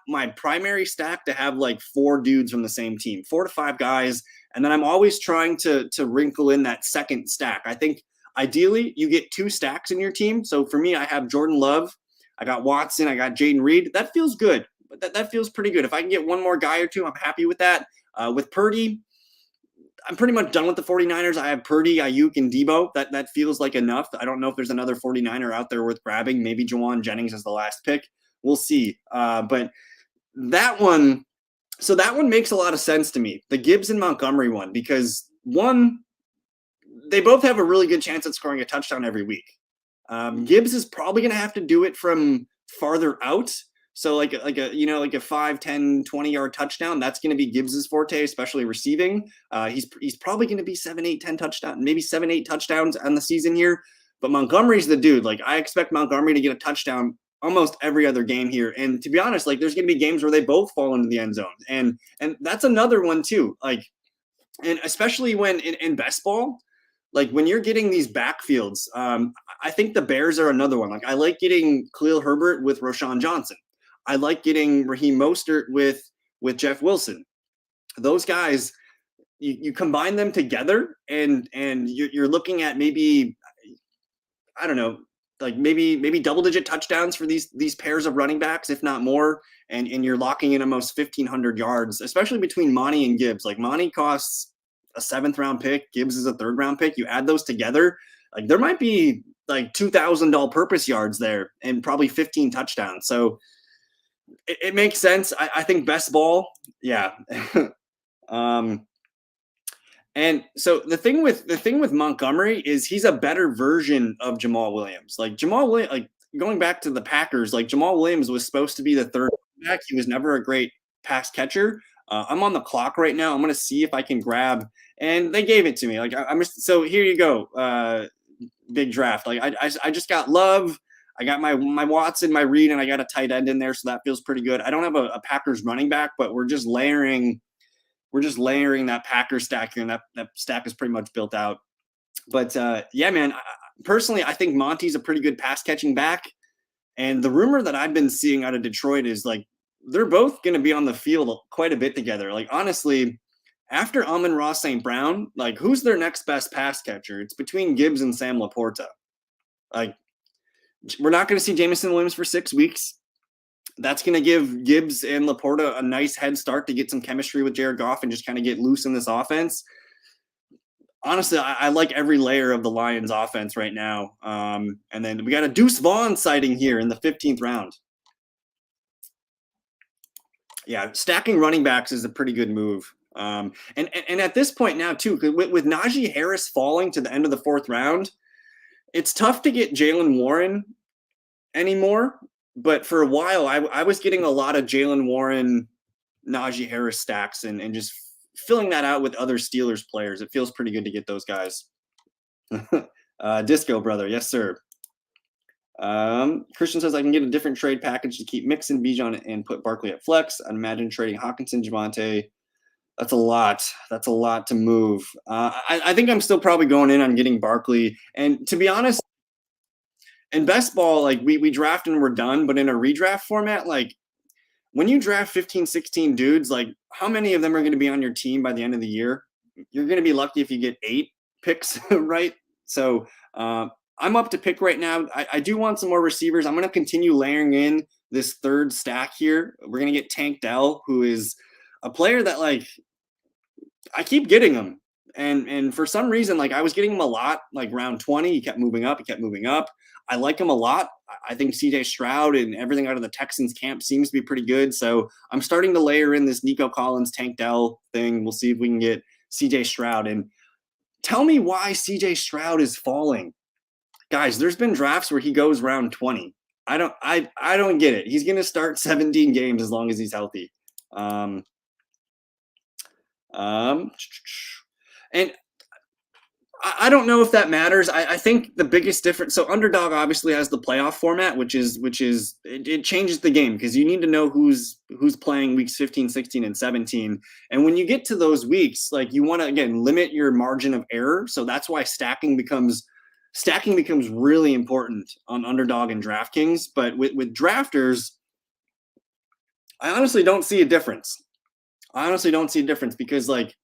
A: my primary stack to have like 4 dudes from the same team, 4 to 5 guys, and then I'm always trying to wrinkle in that second stack. I think ideally you get 2 stacks in your team. So for me, I have Jordan Love, I got Watson, I got Jaden Reed. That feels good. That feels pretty good. If I can get one more guy or 2, I'm happy with that. With Purdy, I'm pretty much done with the 49ers. I have Purdy, Ayuk, and Debo. That feels like enough. I don't know if there's another 49er out there worth grabbing. Maybe Jawan Jennings is the last pick. We'll see. But that one, so that one makes a lot of sense to me. The Gibbs and Montgomery one, because one, they both have a really good chance at scoring a touchdown every week. Gibbs is probably going to have to do it from farther out. So like a 5, 10, 20-yard touchdown, that's going to be Gibbs's forte, especially receiving. He's probably going to be 7, 8, 10 touchdowns, maybe 7, 8 touchdowns on the season here. But Montgomery's the dude. Like, I expect Montgomery to get a touchdown almost every other game here. And to be honest, like, there's going to be games where they both fall into the end zone. And that's another one too. Like, and especially when in best ball, like when you're getting these backfields, I think the Bears are another one. Like, I like getting Khalil Herbert with Roshan Johnson. I like getting Raheem Mostert with Jeff Wilson. Those guys, you combine them together, and you're looking at maybe, I don't know, like maybe double-digit touchdowns for these pairs of running backs, if not more. And you're locking in almost 1,500 yards, especially between Monty and Gibbs. Like, Monty costs a 7th-round pick, Gibbs is a 3rd-round pick. You add those together, like there might be like 2,000 all-purpose yards there and probably 15 touchdowns. So it makes sense. I think best ball, yeah. And so the thing with Montgomery is he's a better version of Jamal Williams. Like going back to the Packers, like Jamal Williams was supposed to be the 3rd back. He was never a great pass catcher. I'm on the clock right now. I'm going to see if I can grab, and they gave it to me. Like so here you go. Big draft. Like I just got Love. I got my Watson, my Reed, and I got a tight end in there, so that feels pretty good. I don't have a Packers running back, but we're just layering that Packers stack here, and that stack is pretty much built out. But yeah, man, personally, I think Monty's a pretty good pass catching back. And the rumor that I've been seeing out of Detroit is like they're both going to be on the field quite a bit together. Like, honestly, after Amon-Ra St. Brown, like, who's their next best pass catcher? It's between Gibbs and Sam Laporta. Like, we're not going to see Jameson Williams for 6 weeks. That's going to give Gibbs and Laporta a nice head start to get some chemistry with Jared Goff and just kind of get loose in this offense. Honestly, I like every layer of the Lions offense right now. And then we got a Deuce Vaughn sighting here in the 15th round. Yeah, stacking running backs is a pretty good move. And at this point now, too, with Najee Harris falling to the end of the 4th round, it's tough to get Jaylen Warren anymore. But for a while, I was getting a lot of Jaylen Warren, Najee Harris stacks and just filling that out with other Steelers players. It feels pretty good to get those guys. Disco brother, yes, sir. Christian says I can get a different trade package to keep Mixon, Bijan, and put Barkley at flex. I'd imagine trading Hawkinson, Javonte. That's a lot. That's a lot to move. I think I'm still probably going in on getting Barkley. And to be honest, in best ball, like we draft and we're done. But in a redraft format, like when you draft 15, 16 dudes, like how many of them are going to be on your team by the end of the year? You're going to be lucky if you get 8 picks, right? So I'm up to pick right now. I do want some more receivers. I'm going to continue layering in this third stack here. We're gonna get Tank Dell, who is a player that like I keep getting him. And for some reason, like I was getting him a lot, like round 20. He kept moving up, he kept moving up. I like him a lot. I think CJ Stroud and everything out of the Texans camp seems to be pretty good. So I'm starting to layer in this Nico Collins, Tank Dell thing. We'll see if we can get CJ Stroud. And tell me why CJ Stroud is falling. Guys, there's been drafts where he goes round 20. I don't get it. He's gonna start 17 games as long as he's healthy. And I don't know if that matters. I think the biggest difference. So Underdog obviously has the playoff format, which is it changes the game because you need to know who's playing weeks 15, 16, and 17. And when you get to those weeks, like you want to again limit your margin of error. So that's why stacking becomes really important on Underdog and DraftKings. But with drafters, I honestly don't see a difference. Because like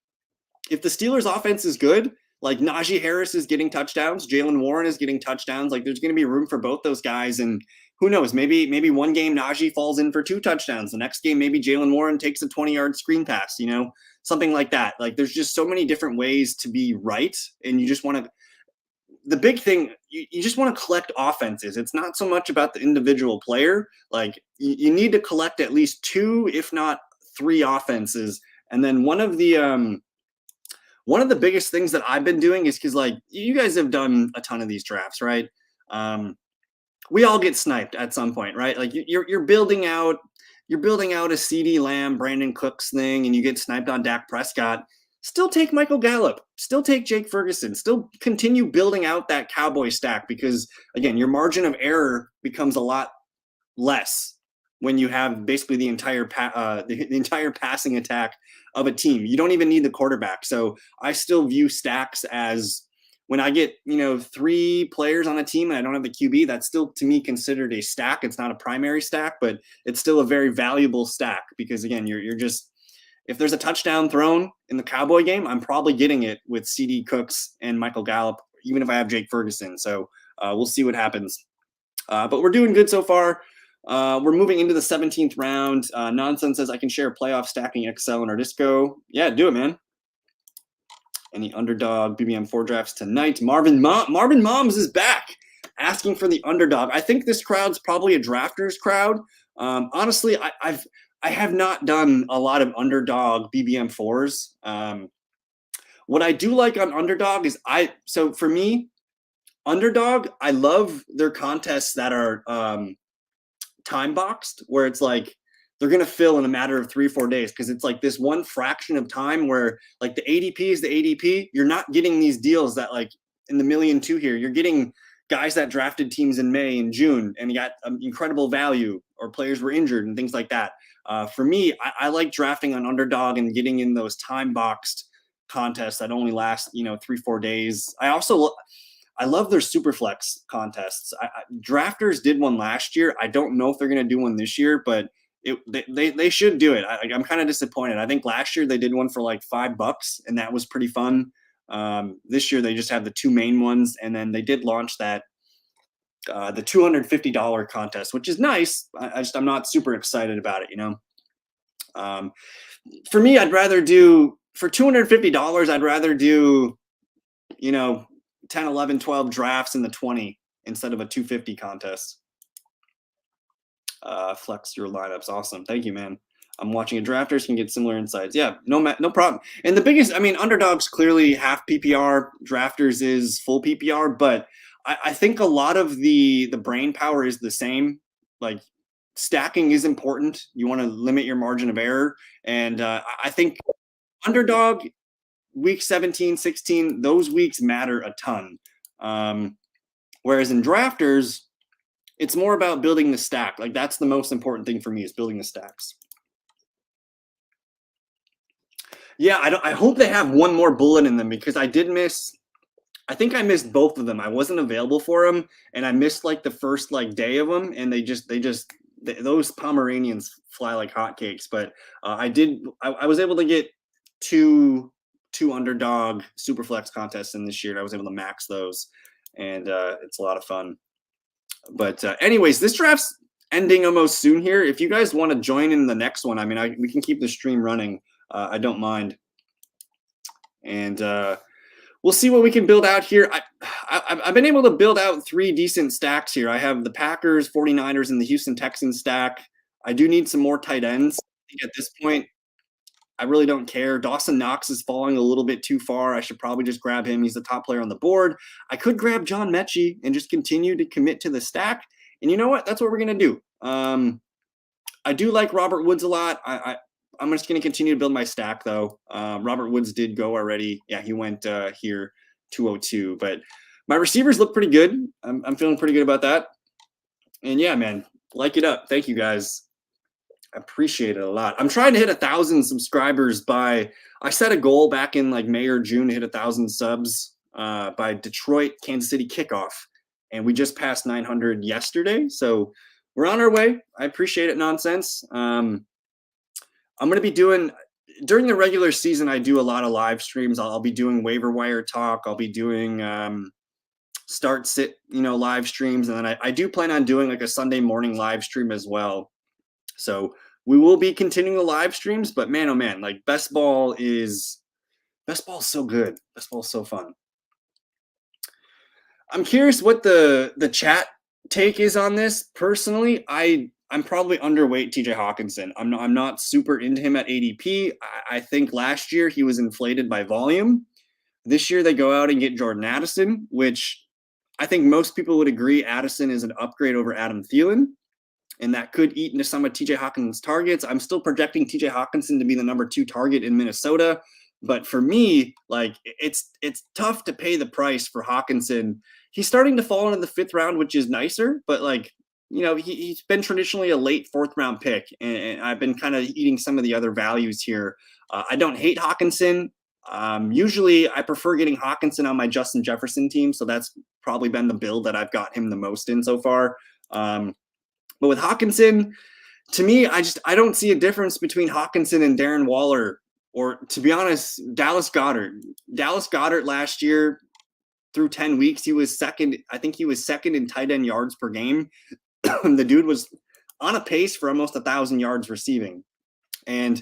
A: if the Steelers offense is good, like Najee Harris is getting touchdowns, Jaylen Warren is getting touchdowns. Like there's going to be room for both those guys. And who knows, maybe one game Najee falls in for 2 touchdowns. The next game, maybe Jaylen Warren takes a 20-yard screen pass, something like that. Like there's just so many different ways to be right. And you just want to, the big thing, you just want to collect offenses. It's not so much about the individual player. Like you need to collect at least 2, if not 3 offenses. And then one of the biggest things that I've been doing is because like you guys have done a ton of these drafts, right? We all get sniped at some point, right? Like you're building out a CeeDee Lamb, Brandon Cooks thing, and you get sniped on Dak Prescott. Still take Michael Gallup, still take Jake Ferguson, still continue building out that Cowboy stack because again, your margin of error becomes a lot less when you have basically the entire passing attack of a team. You don't even need the quarterback. So I still view stacks as when I get, 3 players on a team and I don't have the QB, that's still to me considered a stack. It's not a primary stack, but it's still a very valuable stack because again, you're just, if there's a touchdown thrown in the Cowboy game, I'm probably getting it with CD Cooks and Michael Gallup, even if I have Jake Ferguson. So we'll see what happens. But we're doing good so far. We're moving into the 17th round. Nonsense says I can share playoff stacking Excel in our Disco. Yeah, do it, man. Any Underdog BBM4 drafts tonight? Marvin Moms is back, asking for the Underdog. I think this crowd's probably a drafters crowd. Honestly, I have not done a lot of Underdog BBM4s. What I do like on Underdog is so for me, Underdog, I love their contests that are time boxed, where it's like they're going to fill in a matter of 3 or 4 days because it's like this one fraction of time where like the ADP is the ADP. You're not getting these deals that like in the 1.2 million here. You're getting guys that drafted teams in May and June and got incredible value, or players were injured and things like that. For me, I like drafting on Underdog and getting in those time boxed contests that only last 3-4 days. I love their Superflex contests. Drafters did one last year. I don't know if they're going to do one this year, but they should do it. I'm kind of disappointed. I think last year they did one for like $5, and that was pretty fun. This year they just have the 2 main ones, and then they did launch that the $250 contest, which is nice. I'm not super excited about it. For me, I'd rather do for $250. I'd rather do 10, 11, 12 drafts in the 20 instead of a 250 contest. Flex your lineups. Awesome. Thank you, man. I'm watching a drafters can get similar insights. Yeah, no problem. And the biggest, Underdog's clearly half PPR. Drafters is full PPR, but I think a lot of the brain power is the same. Like stacking is important. You want to limit your margin of error. And I think Underdog, week 17, 16, those weeks matter a ton. Whereas in drafters, it's more about building the stack. Like that's the most important thing for me is building the stacks. Yeah, I hope they have one more bullet in them because I think I missed both of them. I wasn't available for them, and I missed like the first day of them, and those Pomeranians fly like hotcakes. But I was able to get two Underdog Superflex contests in this year, and I was able to max those, and it's a lot of fun. But anyways, this draft's ending almost soon here. If you guys want to join in the next one, I mean, we can keep the stream running. I don't mind. And we'll see what we can build out here. I've been able to build out 3 decent stacks here. I have the Packers, 49ers, and the Houston Texans stack. I do need some more tight ends. I think at this point, I really don't care. Dawson Knox is falling a little bit too far. I should probably just grab him. He's the top player on the board. I could grab John Mechie and just continue to commit to the stack. And you know what? That's what we're going to do. I do like Robert Woods a lot. I'm just going to continue to build my stack, though. Robert Woods did go already. Yeah, he went here 202. But my receivers look pretty good. I'm feeling pretty good about that. And yeah, man, like it up. Thank you, guys. I appreciate it a lot. I'm trying to hit 1,000 subscribers I set a goal back in like May or June to hit 1,000 subs by Detroit, Kansas City kickoff. And we just passed 900 yesterday. So we're on our way. I appreciate it, Nonsense. I'm going to be doing, during the regular season, I do a lot of live streams. I'll be doing waiver wire talk. I'll be doing start sit, live streams. And then I do plan on doing like a Sunday morning live stream as well. So we will be continuing the live streams, but man, oh man, like best ball is so good. Best ball is so fun. I'm curious what the chat take is on this. Personally, I'm probably underweight TJ Hawkinson. I'm not super into him at ADP. I think last year he was inflated by volume. This year they go out and get Jordan Addison, which I think most people would agree Addison is an upgrade over Adam Thielen. And that could eat into some of TJ Hawkinson's targets. I'm still projecting TJ Hawkinson to be the number 2 target in Minnesota. But for me, like it's tough to pay the price for Hawkinson. He's starting to fall into the 5th round, which is nicer. But like, he's been traditionally a late 4th round pick. And I've been kind of eating some of the other values here. I don't hate Hawkinson. Usually I prefer getting Hawkinson on my Justin Jefferson team. So that's probably been the build that I've got him the most in so far. But with Hawkinson, to me, I don't see a difference between Hawkinson and Darren Waller, or to be honest, Dallas Goedert. Dallas Goedert last year, through 10 weeks, he was second. I think he was second in tight end yards per game. The dude was on a pace for almost 1,000 yards receiving. And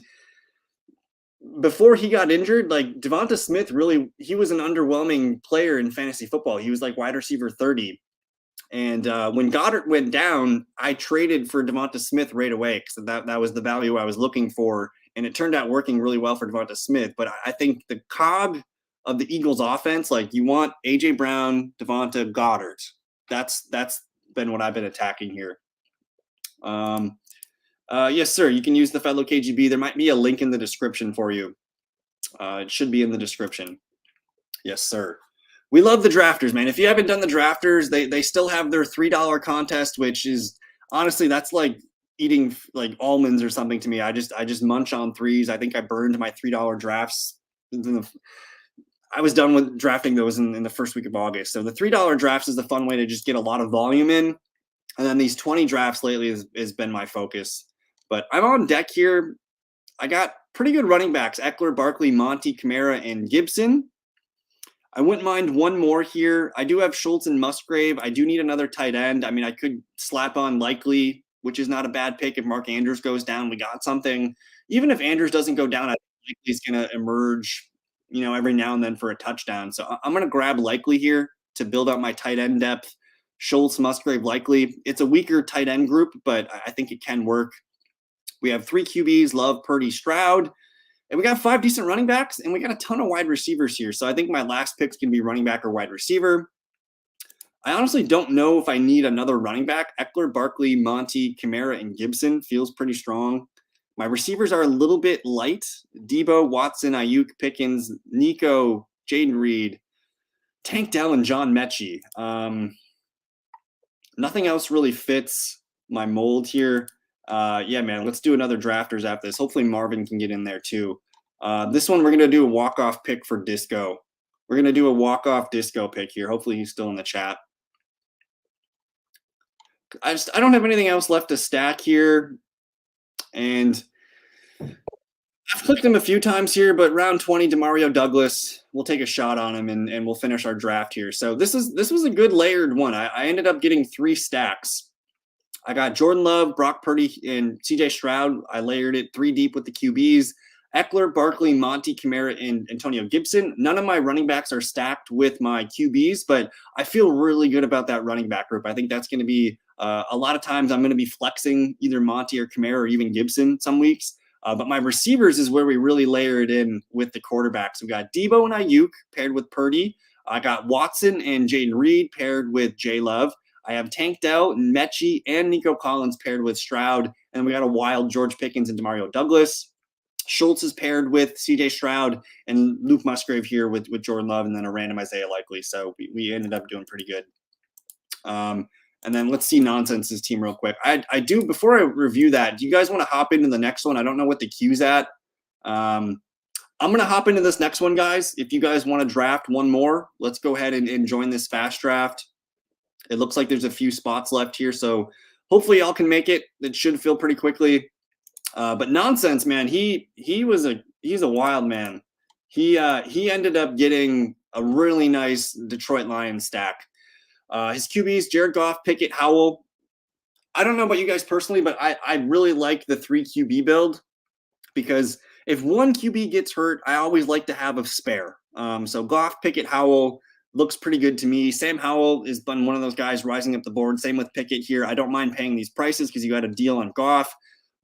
A: before he got injured, like Devonta Smith he was an underwhelming player in fantasy football. He was like wide receiver 30. And when Goddard went down, I traded for Devonta Smith right away because that was the value I was looking for. And it turned out working really well for Devonta Smith. But I think the cog of the Eagles offense, like you want A.J. Brown, Devonta, Goddard. That's been what I've been attacking here. Yes, sir. You can use the Fedlo KGB. There might be a link in the description for you. It should be in the description. Yes, sir. We love the drafters, man. If you haven't done the drafters, they still have their $3 contest, which is honestly, that's like eating like almonds or something to me. I just munch on threes. I think I burned my $3 drafts. I was done with drafting those in the first week of August. So the $3 drafts is the fun way to just get a lot of volume in. And then these 20 drafts lately has been my focus. But I'm on deck here. I got pretty good running backs: Eckler, Barkley, Monty, Kamara, and Gibson. I wouldn't mind one more here. I do have Schultz and Musgrave. I do need another tight end. I mean, I could slap on Likely, which is not a bad pick. If Mark Andrews goes down, we got something. Even if Andrews doesn't go down, I think Likely's going to emerge, every now and then for a touchdown. So I'm going to grab Likely here to build out my tight end depth. Schultz, Musgrave, Likely. It's a weaker tight end group, but I think it can work. We have 3 QBs, Love, Purdy, Stroud. And we got 5 decent running backs, and we got a ton of wide receivers here. So I think my last pick's going to be running back or wide receiver. I honestly don't know if I need another running back. Eckler, Barkley, Monty, Kamara, and Gibson feels pretty strong. My receivers are a little bit light. Debo, Watson, Ayuk, Pickens, Nico, Jaden Reed, Tank Dell, and John Mechie. Nothing else really fits my mold here. Yeah, man, let's do another drafters after this. Hopefully Marvin can get in there too. This one, we're going to do a walk-off pick for Disco. We're going to do a walk-off Disco pick here. Hopefully he's still in the chat. I don't have anything else left to stack here. And I've clicked him a few times here, but round 20, Demario Douglas, we'll take a shot on him and we'll finish our draft here. So this was a good layered one. I ended up getting 3 stacks. I got Jordan Love, Brock Purdy, and CJ Stroud. I layered it 3 deep with the QBs. Eckler, Barkley, Monty, Kamara, and Antonio Gibson. None of my running backs are stacked with my QBs, but I feel really good about that running back group. I think that's going to be a lot of times I'm going to be flexing either Monty or Kamara or even Gibson some weeks. But my receivers is where we really layer it in with the quarterbacks. We got Debo and Ayuk paired with Purdy. I got Watson and Jaden Reed paired with J Love. I have Tank Dell, Mechie, and Nico Collins paired with Stroud. And we got a wild George Pickens and Demario Douglas. Schultz is paired with CJ Stroud, and Luke Musgrave here with Jordan Love, and then a random Isaiah Likely. So we ended up doing pretty good. And then let's see Nonsense's team real quick. I do, before I review that, do you guys want to hop into the next one? I don't know what the queue's at. I'm going to hop into this next one, guys. If you guys want to draft one more, let's go ahead and join this fast draft. It looks like there's a few spots left here, so hopefully y'all can make it. It should fill pretty quickly. But Nonsense, man, he's a wild man. He ended up getting a really nice Detroit Lions stack. His QBs, Jared Goff, Pickett, Howell. I don't know about you guys personally, but I really like the 3 QB build because if one QB gets hurt, I always like to have a spare. So Goff, Pickett, Howell looks pretty good to me. Sam Howell has been one of those guys rising up the board. Same with Pickett here. I don't mind paying these prices because you got a deal on Goff.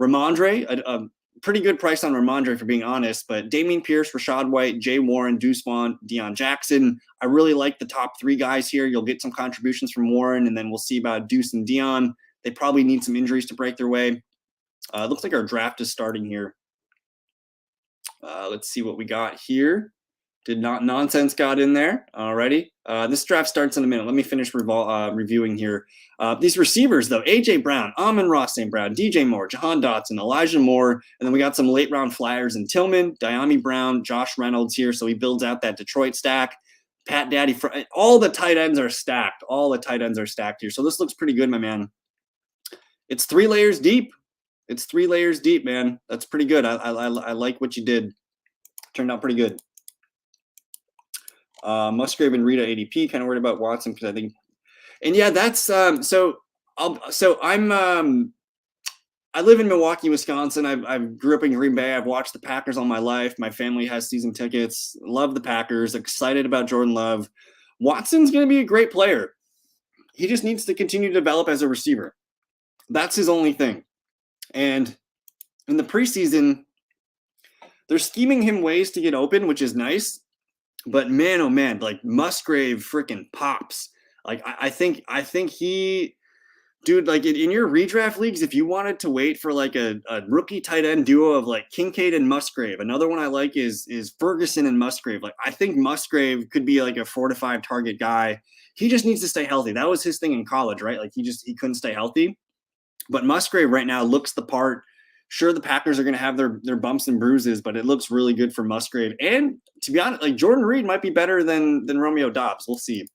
A: Ramondre, a pretty good price on Ramondre, for being honest, but Dameon Pierce, Rachaad White, Jay Warren, Deuce Vaughn, Deion Jackson. I really like the top 3 guys here. You'll get some contributions from Warren, and then we'll see about Deuce and Deion. They probably need some injuries to break their way. Looks like our draft is starting here. Let's see what we got here. Did not Nonsense got in there already. This draft starts in a minute. Let me finish reviewing here. These receivers, though: A.J. Brown, Amon-Ra St. Brown, DJ Moore, Jahan Dotson, Elijah Moore, and then we got some late round flyers in Tillman, Diami Brown, Josh Reynolds here. So he builds out that Detroit stack. Pat Daddy, all the tight ends are stacked. All the tight ends are stacked here. So this looks pretty good, my man. It's 3 layers deep. It's 3 layers deep, man. That's pretty good. I like what you did. Turned out pretty good. Musgrave and Rita ADP. Kind of worried about Watson because I think, and yeah, that's so I live in Milwaukee, Wisconsin. I grew up in Green Bay. I've watched the Packers all my life. My family has season tickets. Love the Packers. Excited about Jordan Love. Watson's going to be a great player. He just needs to continue to develop as a receiver. That's his only thing. And in the preseason, they're scheming him ways to get open, which is nice. But man, oh man, like Musgrave freaking pops. Like I think he, dude, like in your redraft leagues, if you wanted to wait for like a rookie tight end duo of like Kincaid and Musgrave, another one I like is Ferguson and Musgrave. Like I think Musgrave could be like a 4 to 5 target guy. He just needs to stay healthy. That was his thing in college, right? Like he couldn't stay healthy. But Musgrave right now looks the part. Sure, the Packers are going to have their bumps and bruises, but it looks really good for Musgrave. And to be honest, like Jordan Reed might be better than Romeo Doubs. We'll see.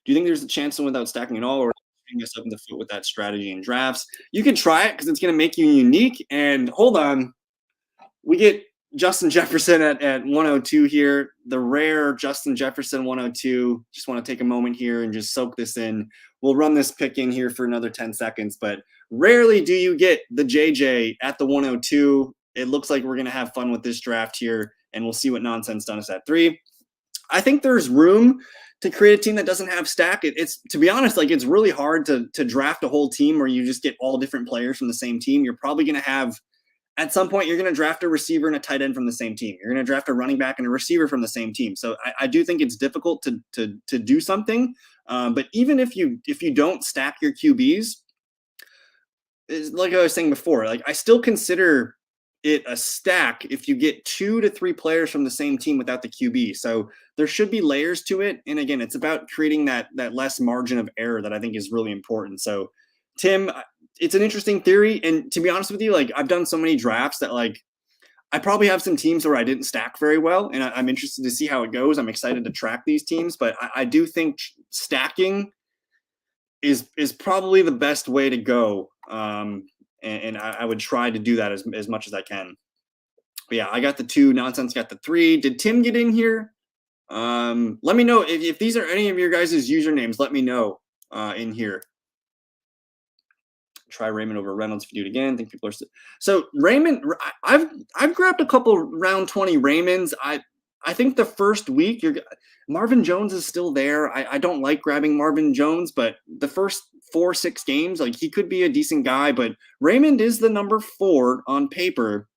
A: Do you think there's a chance to without stacking at all, or shooting us up in the foot with that strategy in drafts? You can try it because it's going to make you unique. And hold on, we get Justin Jefferson at 102 here. The rare Justin Jefferson 102. Just want to take a moment here and just soak this in. We'll run this pick in here for another 10 seconds, but rarely do you get the JJ at the 102. It looks like we're going to have fun with this draft here, and we'll see what Nonsense does at 3. I think there's room to create a team that doesn't have stack. It's to be honest, like it's really hard to draft a whole team where you just get all different players from the same team. You're probably going to have, at some point, you're going to draft a receiver and a tight end from the same team. You're going to draft a running back and a receiver from the same team. So I do think it's difficult to do something. But even if you don't stack your QBs, like I was saying before, like I still consider it a stack if you get 2 to 3 players from the same team without the QB. So there should be layers to it. And again, it's about creating that less margin of error that I think is really important. So Tim, it's an interesting theory. And to be honest with you, like I've done so many drafts that like I probably have some teams where I didn't stack very well, and I'm interested to see how it goes. I'm excited to track these teams, but I do think stacking is probably the best way to go. And I would try to do that as much as I can. But yeah, I got the 2. Nonsense got the 3. Did Tim get in here? Let me know if these are any of your guys' usernames. Let me know in here. try Raymond over Reynolds if you do it again. I think people are so Raymond. I've grabbed a couple round 20 Raymonds. I think the first week Marvin Jones is still there. I don't like grabbing Marvin Jones, but the first 4-6 games, like he could be a decent guy. But Raymond is the number 4 on paper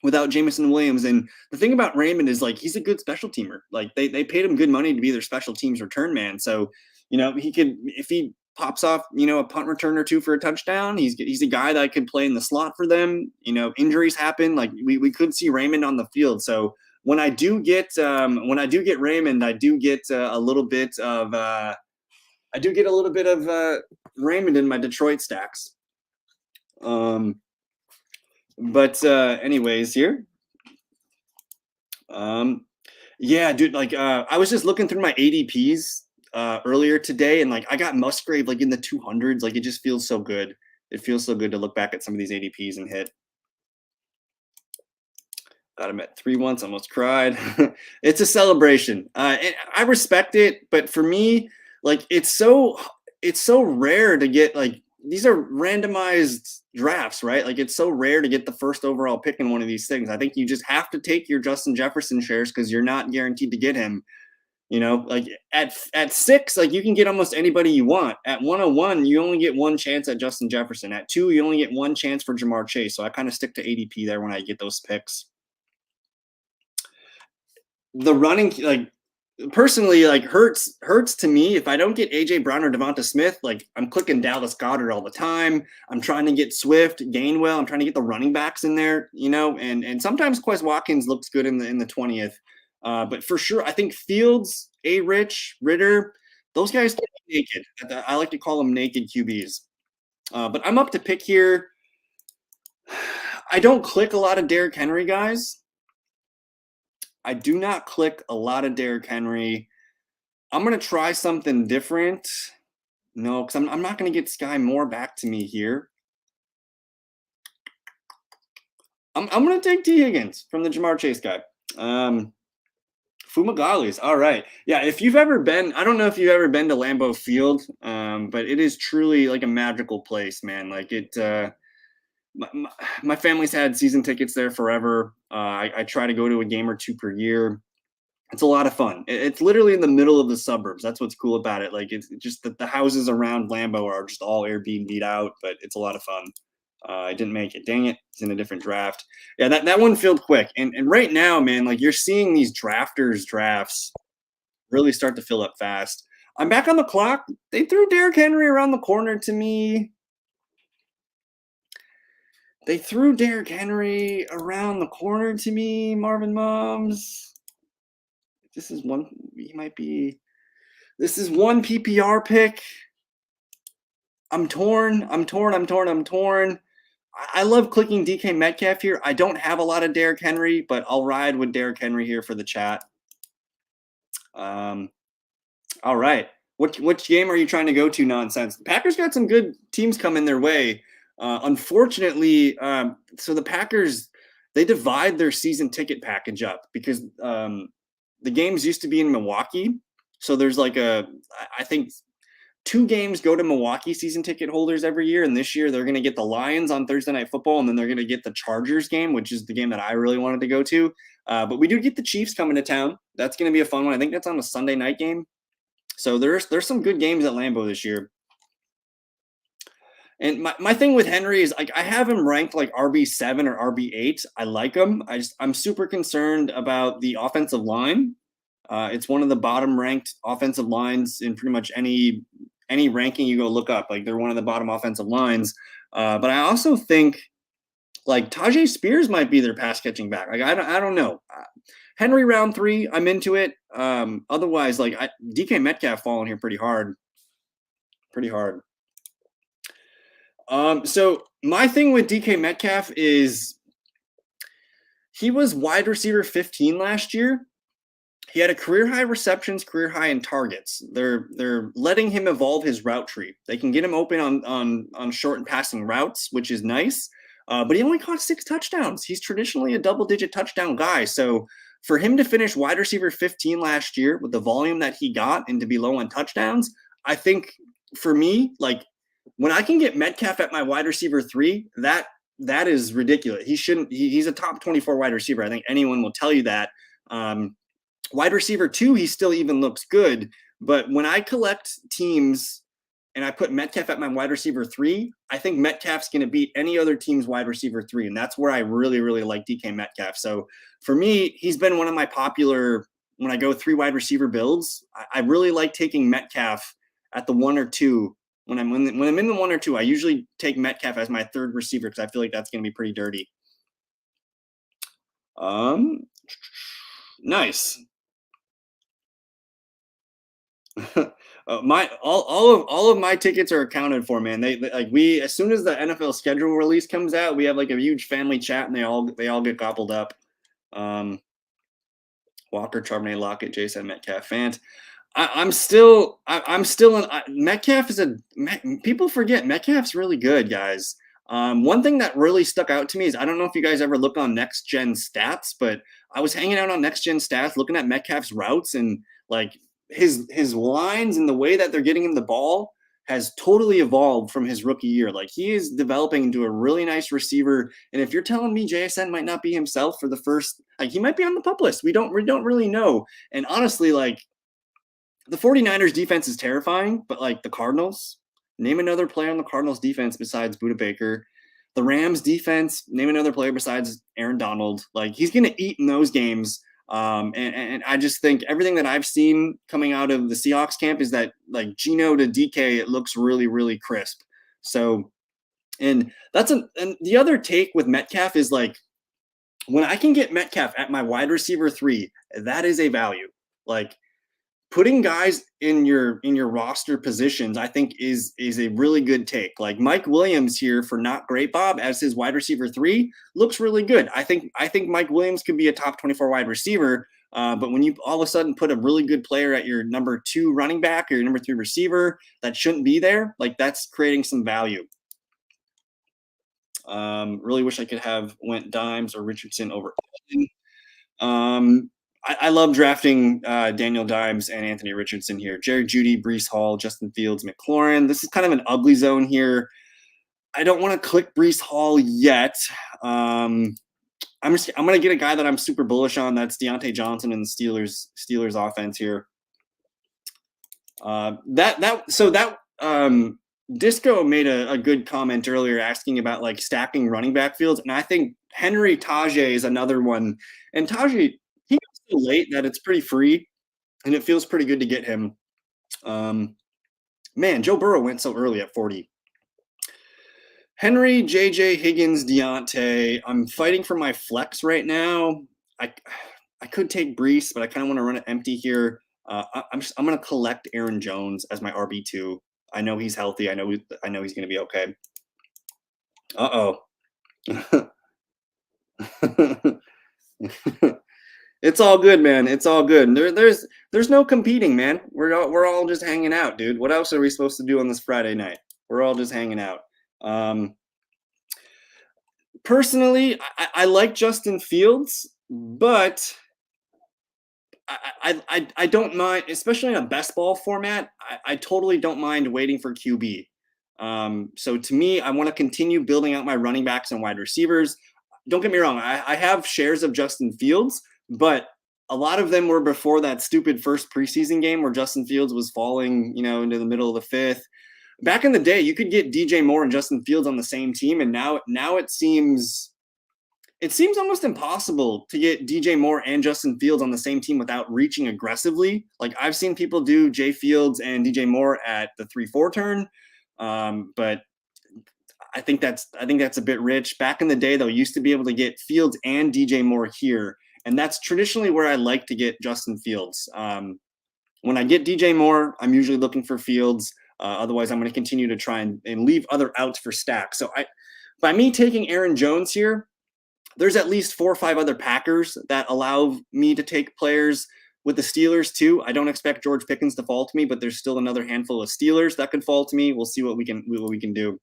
A: without Jameson Williams. And the thing about Raymond is like he's a good special teamer. Like they paid him good money to be their special teams return man. So, he could, if he pops off, a punt return or 2 for a touchdown, he's a guy that could play in the slot for them. Injuries happen. Like we could see Raymond on the field. So when I do get Raymond, I do get a little bit of Raymond in my Detroit stacks. But anyways, here. Yeah, dude, like I was just looking through my ADPs earlier today, and like I got Musgrave like in the 200s. Like it just feels so good. It feels so good to look back at some of these ADPs and hit. Got him at 3 once, almost cried. It's a celebration. And I respect it, but for me, like it's so rare to get like these are randomized drafts, right? Like it's so rare to get the first overall pick in one of these things. I think you just have to take your Justin Jefferson shares because you're not guaranteed to get him. Like at 6, like you can get almost anybody you want. At 101, you only get one chance at Justin Jefferson. At 2, you only get one chance for Jamar Chase. So I kind of stick to ADP there when I get those picks. The running, like personally, like hurts to me. If I don't get AJ Brown or Devonta Smith, like I'm clicking Dallas Goedert all the time. I'm trying to get Swift, Gainwell. I'm trying to get the running backs in there, and sometimes Quez Watkins looks good in the 20th. But for sure, I think Fields, Rich, Ritter, those guys can be naked. I like to call them naked QBs. But I'm up to pick here. I don't click a lot of Derrick Henry guys. I do not click a lot of Derrick Henry. I'm going to try something different. No, because I'm not going to get Sky Moore back to me here. I'm going to take T. Higgins from the Jamar Chase guy. Fumagali's. All right. Yeah, if you've ever been, I don't know if you've ever been to Lambeau Field, but it is truly like a magical place, man. Like it, my family's had season tickets there forever. I try to go to a game or 2 per year. It's a lot of fun. It's literally in the middle of the suburbs. That's what's cool about it. Like it's just that the houses around Lambeau are just all Airbnb'd out, but it's a lot of fun. I didn't make it. Dang it. It's in a different draft. Yeah, that one filled quick. And right now, man, like you're seeing these drafts really start to fill up fast. I'm back on the clock. They threw Derrick Henry around the corner to me. Marvin Moms. This is one PPR pick. I'm torn. I love clicking DK Metcalf here. I don't have a lot of Derrick Henry, but I'll ride with Derrick Henry here for the chat. All right. Which game are you trying to go to, Nonsense? The Packers got some good teams coming their way. Unfortunately, so the Packers, they divide their season ticket package up because the games used to be in Milwaukee. So there's like I think 2 games go to Milwaukee season ticket holders every year. And this year they're going to get the Lions on Thursday Night Football. And then they're going to get the Chargers game, which is the game that I really wanted to go to. But we do get the Chiefs coming to town. That's going to be a fun one. I think that's on a Sunday night game. So there's some good games at Lambeau this year. And my thing with Henry is like I have him ranked like RB7 or RB8. I like him. I'm super concerned about the offensive line. It's one of the bottom ranked offensive lines in pretty much any ranking you go look up. Like they're one of the bottom offensive lines. But I also think like Tajay Spears might be their pass catching back. Like I don't know. Henry round 3, I'm into it. Otherwise, like DK Metcalf falling here pretty hard. So my thing with DK Metcalf is he was wide receiver 15 last year. He had a career high receptions, career high in targets. They're letting him evolve his route tree. They can get him open on short and passing routes, which is nice. But he only caught 6 touchdowns. He's traditionally a double-digit touchdown guy. So for him to finish wide receiver 15 last year with the volume that he got and to be low on touchdowns, I think for me, like when I can get Metcalf at my wide receiver 3, that is ridiculous. He's a top 24 wide receiver. I think anyone will tell you that. Wide receiver 2, he still even looks good. But when I collect teams and I put Metcalf at my wide receiver 3, I think Metcalf's going to beat any other team's wide receiver 3. And that's where I really, really like DK Metcalf. So for me, he's been one of my popular, when I go 3 wide receiver builds, I really like taking Metcalf at the 1 or 2. When I'm in the 1 or 2, I usually take Metcalf as my 3rd receiver because I feel like that's going to be pretty dirty. Nice. All of my tickets are accounted for, man. They like we as soon as the NFL schedule release comes out, we have like a huge family chat, and they all get gobbled up. Walker, Charbonnet, Lockett, Jason, Metcalf, Fant. I'm still in. Metcalf is people forget Metcalf's really good, guys. One thing that really stuck out to me is I don't know if you guys ever look on Next Gen Stats, but I was hanging out on Next Gen Stats looking at Metcalf's routes, and like his lines and the way that they're getting him the ball has totally evolved from his rookie year. Like he is developing into a really nice receiver. And if you're telling me JSN might not be himself for the first, like he might be on the pup list. We don't really know. And honestly, like the 49ers defense is terrifying, but like the Cardinals, name another player on the Cardinals defense besides Budda Baker. The Rams defense, name another player besides Aaron Donald. Like he's going to eat in those games. And I just think everything that I've seen coming out of the Seahawks camp is that like Geno to DK, it looks really, really crisp. So, and the other take with Metcalf is like, when I can get Metcalf at my wide receiver 3, that is a value. Like putting guys in your roster positions, I think is a really good take. Like Mike Williams here for Not Great Bob as his wide receiver 3 looks really good. I think Mike Williams could be a top 24 wide receiver. But when you all of a sudden put a really good player at your number 2 running back or your number 3 receiver that shouldn't be there, like that's creating some value. Really wish I could have went Dimes or Richardson over. I love drafting Daniel Dimes and Anthony Richardson here. Jerry Jeudy, Breece Hall, Justin Fields, McLaurin. This is kind of an ugly zone here. I don't want to click Breece Hall yet. I'm going to get a guy that I'm super bullish on. That's Deontay Johnson in the Steelers offense here. Disco made a good comment earlier asking about like stacking running back fields, and I think Henry Tajay is another one. And Tajay, he got so late that it's pretty free, and it feels pretty good to get him. Man, Joe Burrow went so early at 40. Henry, JJ, Higgins, Deontay. I'm fighting for my flex right now. I could take Breece, but I kind of want to run it empty here. I'm going to collect Aaron Jones as my RB2. I know he's healthy. I know he's going to be okay. It's all good, man. It's all good. There's no competing, man. We're all just hanging out, dude. What else are we supposed to do on this Friday night? We're all just hanging out. Personally, I like Justin Fields, but I don't mind, especially in a best ball format. I totally don't mind waiting for QB. So to me, I want to continue building out my running backs and wide receivers. Don't get me wrong. I have shares of Justin Fields, but a lot of them were before that stupid first preseason game where Justin Fields was falling, into the middle of the 5th. Back in the day, you could get DJ Moore and Justin Fields on the same team, and now it seems almost impossible to get DJ Moore and Justin Fields on the same team without reaching aggressively. Like I've seen people do Jay Fields and DJ Moore at the 3-4 turn, but I think that's a bit rich. Back in the day, though, used to be able to get Fields and DJ Moore here, and that's traditionally where I like to get Justin Fields. When I get DJ Moore, I'm usually looking for Fields. Otherwise, I'm going to continue to try and leave other outs for stacks. So by me taking Aaron Jones here, there's at least 4 or 5 other Packers that allow me to take players with the Steelers too. I don't expect George Pickens to fall to me, but there's still another handful of Steelers that could fall to me. We'll see what we can do.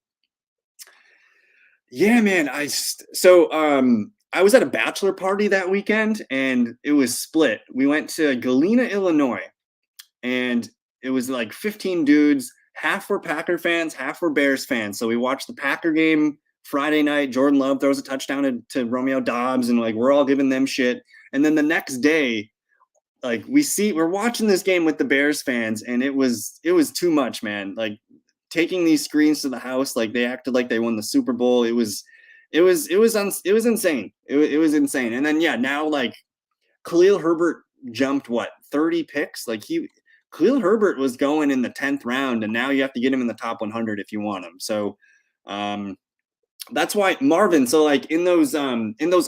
A: Yeah, man. I was at a bachelor party that weekend, and it was split. We went to Galena, Illinois, and it was like 15 dudes. half were Packer fans, half were Bears fans. So we watched the Packer game Friday night. Jordan Love throws a touchdown to Romeo Doubs, and like we're all giving them shit. And then the next day, like we're watching this game with the Bears fans, and it was too much, man. Like taking these screens to the house, like they acted like they won the Super Bowl. It was insane. It was insane. And then yeah, now like Khalil Herbert jumped 30 picks. Like Khalil Herbert was going in the 10th round, and now you have to get him in the top 100 if you want him. So that's why Marvin. So like in those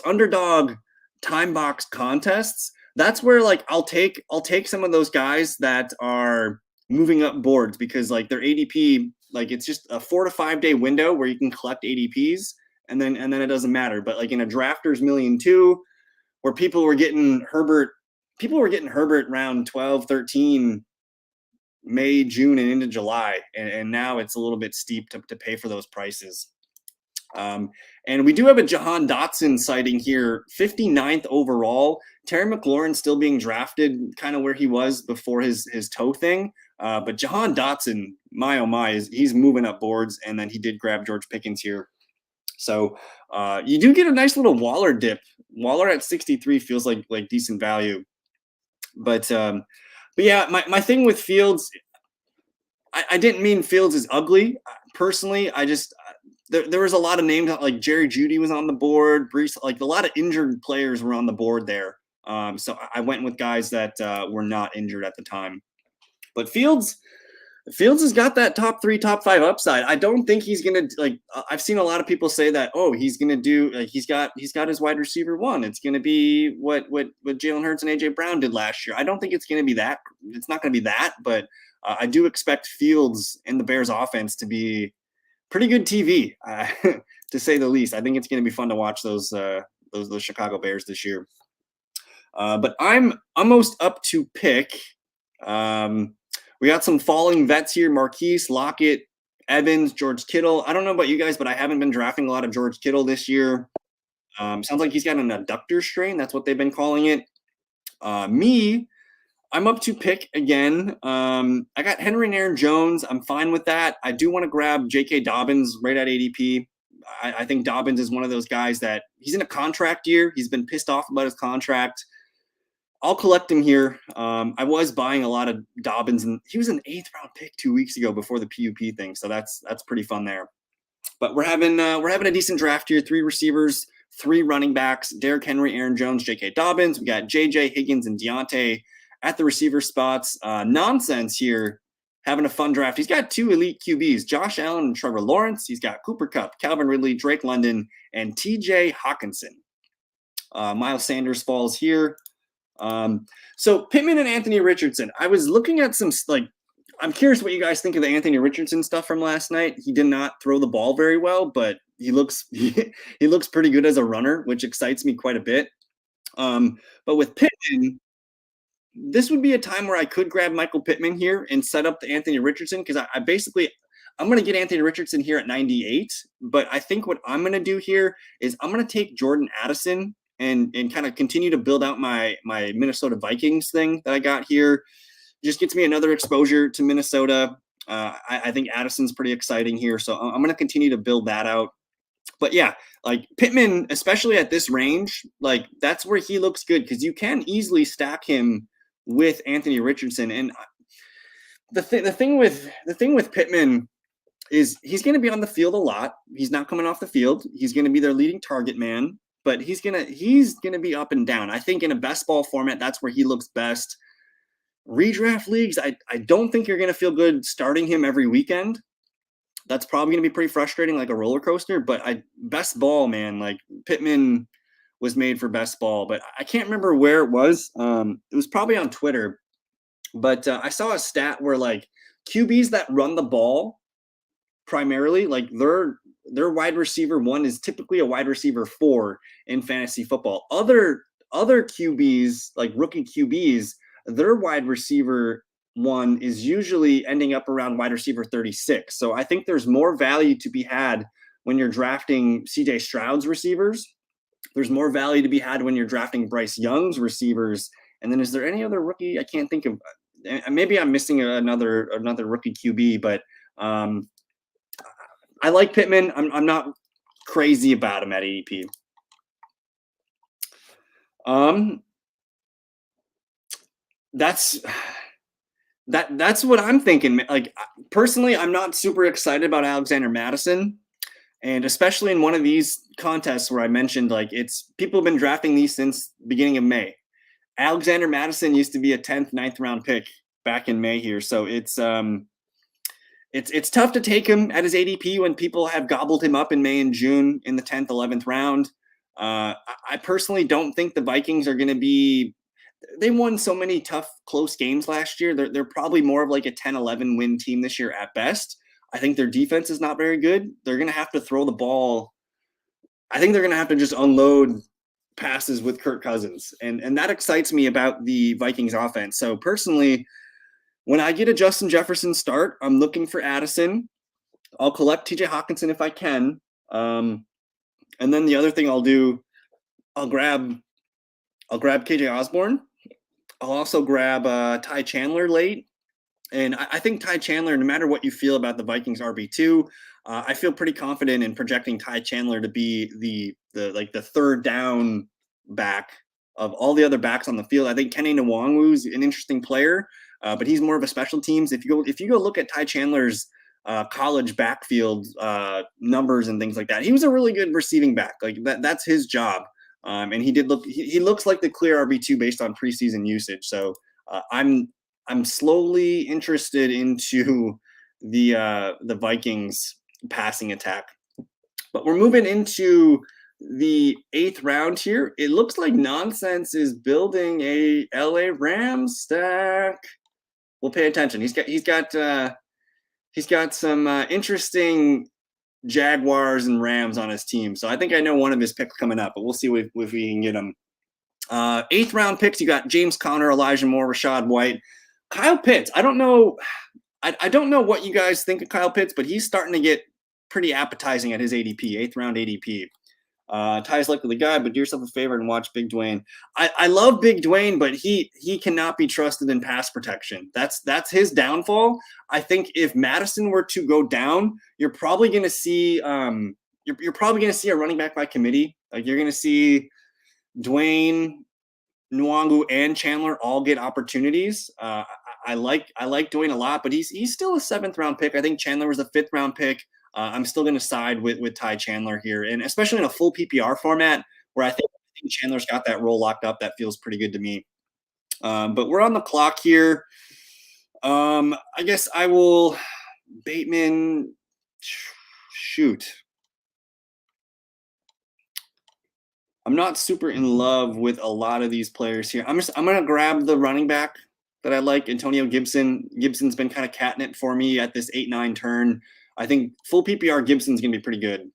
A: underdog time box contests, that's where like I'll take some of those guys that are moving up boards because like their ADP, like it's just a 4 to 5 day window where you can collect ADPs, and then it doesn't matter. But like in a drafters million two, where people were getting Herbert round 12, 13, May, June, and into July. And now it's a little bit steep to pay for those prices. And we do have a Jahan Dotson sighting here, 59th overall. Terry McLaurin still being drafted kind of where he was before his toe thing. But Jahan Dotson, my oh my, he's moving up boards. And then he did grab George Pickens here. So you do get a nice little Waller dip. Waller at 63 feels like decent value. But yeah, my thing with Fields, I didn't mean Fields is ugly. Personally, I just there was a lot of names like Jerry Jeudy was on the board. Brees, like a lot of injured players were on the board there. So I went with guys that were not injured at the time. But Fields has got that top 3, top 5 upside. I don't think he's gonna like. I've seen a lot of people say that. Oh, he's gonna do like he's got his wide receiver one. It's gonna be what Jalen Hurts and AJ Brown did last year. I don't think it's gonna be that. It's not gonna be that. But I do expect Fields and the Bears offense to be pretty good TV, to say the least. I think it's gonna be fun to watch those Chicago Bears this year. But I'm almost up to pick. We got some falling vets here: Marquise, Lockett, Evans, George Kittle. I don't know about you guys, but I haven't been drafting a lot of George Kittle this year. Sounds like he's got an adductor strain. That's what they've been calling it. I'm up to pick again. I got Henry and Aaron Jones. I'm fine with that. I do want to grab J.K. Dobbins right at ADP. I think Dobbins is one of those guys that he's in a contract year. He's been pissed off about his contract. I'll collect him here. I was buying a lot of Dobbins, and he was an 8th round pick 2 weeks ago before the PUP thing, so that's pretty fun there. But we're having a decent draft here: 3 receivers, 3 running backs: Derrick Henry, Aaron Jones, J.K. Dobbins. We got J.J. Higgins and Deontay at the receiver spots. Nonsense here, having a fun draft. He's got 2 elite QBs: Josh Allen and Trevor Lawrence. He's got Cooper Kupp, Calvin Ridley, Drake London, and T.J. Hawkinson. Miles Sanders falls here. So Pittman and Anthony Richardson. I was looking at some I'm curious what you guys think of the Anthony Richardson stuff from last night. He did not throw the ball very well, but he looks pretty good as a runner, which excites me quite a bit. But with Pittman, this would be a time where I could grab Michael Pittman here and set up the Anthony Richardson, because I'm going to get Anthony Richardson here at 98. But I think what I'm going to do here is I'm going to take Jordan Addison and kind of continue to build out my Minnesota Vikings thing that I got here. Just gets me another exposure to Minnesota. I think Addison's pretty exciting here, so I'm going to continue to build that out. But yeah, like Pittman, especially at this range, like that's where he looks good, because you can easily stack him with Anthony Richardson. And the thing with Pittman is he's going to be on the field a lot. He's not coming off the field. He's going to be their leading target man. But he's gonna be up and down. I think in a best ball format, that's where he looks best. Redraft leagues, I don't think you're gonna feel good starting him every weekend. That's probably gonna be pretty frustrating, like a roller coaster. But best ball, man, like Pittman was made for best ball. But I can't remember where it was. It was probably on Twitter. But I saw a stat where like QBs that run the ball primarily, like their wide receiver 1 is typically a wide receiver 4 in fantasy football. Other QBs, like rookie QBs, their wide receiver 1 is usually ending up around wide receiver 36. So I think there's more value to be had when you're drafting CJ Stroud's receivers. There's more value to be had when you're drafting Bryce Young's receivers. And then is there any other rookie? I can't think of. Maybe I'm missing another rookie QB, but Um, I like Pittman. I'm not crazy about him at ADP. That's that's what I'm thinking. Like personally, I'm not super excited about Alexander Madison, and especially in one of these contests where I mentioned like it's people have been drafting these since beginning of May. Alexander Madison used to be a 10th, 9th round pick back in May here, so it's tough to take him at his ADP when people have gobbled him up in May and June in the 10th, 11th round. I personally don't think the Vikings are going to be. They won so many tough, close games last year. They're probably more of like a 10-11 win team this year at best. I think their defense is not very good. They're going to have to throw the ball. I think they're going to have to just unload passes with Kirk Cousins. And that excites me about the Vikings offense. So personally, when I get a Justin Jefferson start, I'm looking for Addison. I'll collect TJ Hawkinson if I can. And then the other thing I'll do, I'll grab KJ Osborne. I'll also grab Ty Chandler late. And I think Ty Chandler, no matter what you feel about the Vikings RB2, I feel pretty confident in projecting Ty Chandler to be the third down back of all the other backs on the field. I think Kenny Nwangwu's an interesting player, but he's more of a special teams. If you go look at Ty Chandler's college backfield numbers and things like that, he was a really good receiving back. Like that's his job. And he looks like the clear RB2 based on preseason usage. So I'm slowly interested into the Vikings passing attack. But we're moving into the 8th round here. It looks like Nonsense is building a LA Rams stack. We'll pay attention. He's got some interesting Jaguars and Rams on his team. So I think I know one of his picks coming up, but we'll see if we can get him. 8th round picks, you got James Conner, Elijah Moore, Rashad White, Kyle Pitts. I don't know what you guys think of Kyle Pitts, but he's starting to get pretty appetizing at his ADP, 8th round ADP. Ty's likely the guy, but do yourself a favor and watch Big Dwayne. I love Big Dwayne, but he cannot be trusted in pass protection. That's his downfall. I think if Madison were to go down, you're probably going to see you're probably going to see a running back by committee. Like you're going to see Dwayne, Nwangwu, and Chandler all get opportunities. I like Dwayne a lot, but he's still a 7th round pick. I think Chandler was a 5th round pick. I'm still going to side with Ty Chandler here, and especially in a full PPR format where I think Chandler's got that role locked up. That feels pretty good to me. But we're on the clock here. I guess I will Bateman. Shoot. I'm not super in love with a lot of these players here. I'm going to grab the running back that I like, Antonio Gibson. Gibson's been kind of catnip for me at this 8-9 turn. I think full PPR Gibson's going to be pretty good.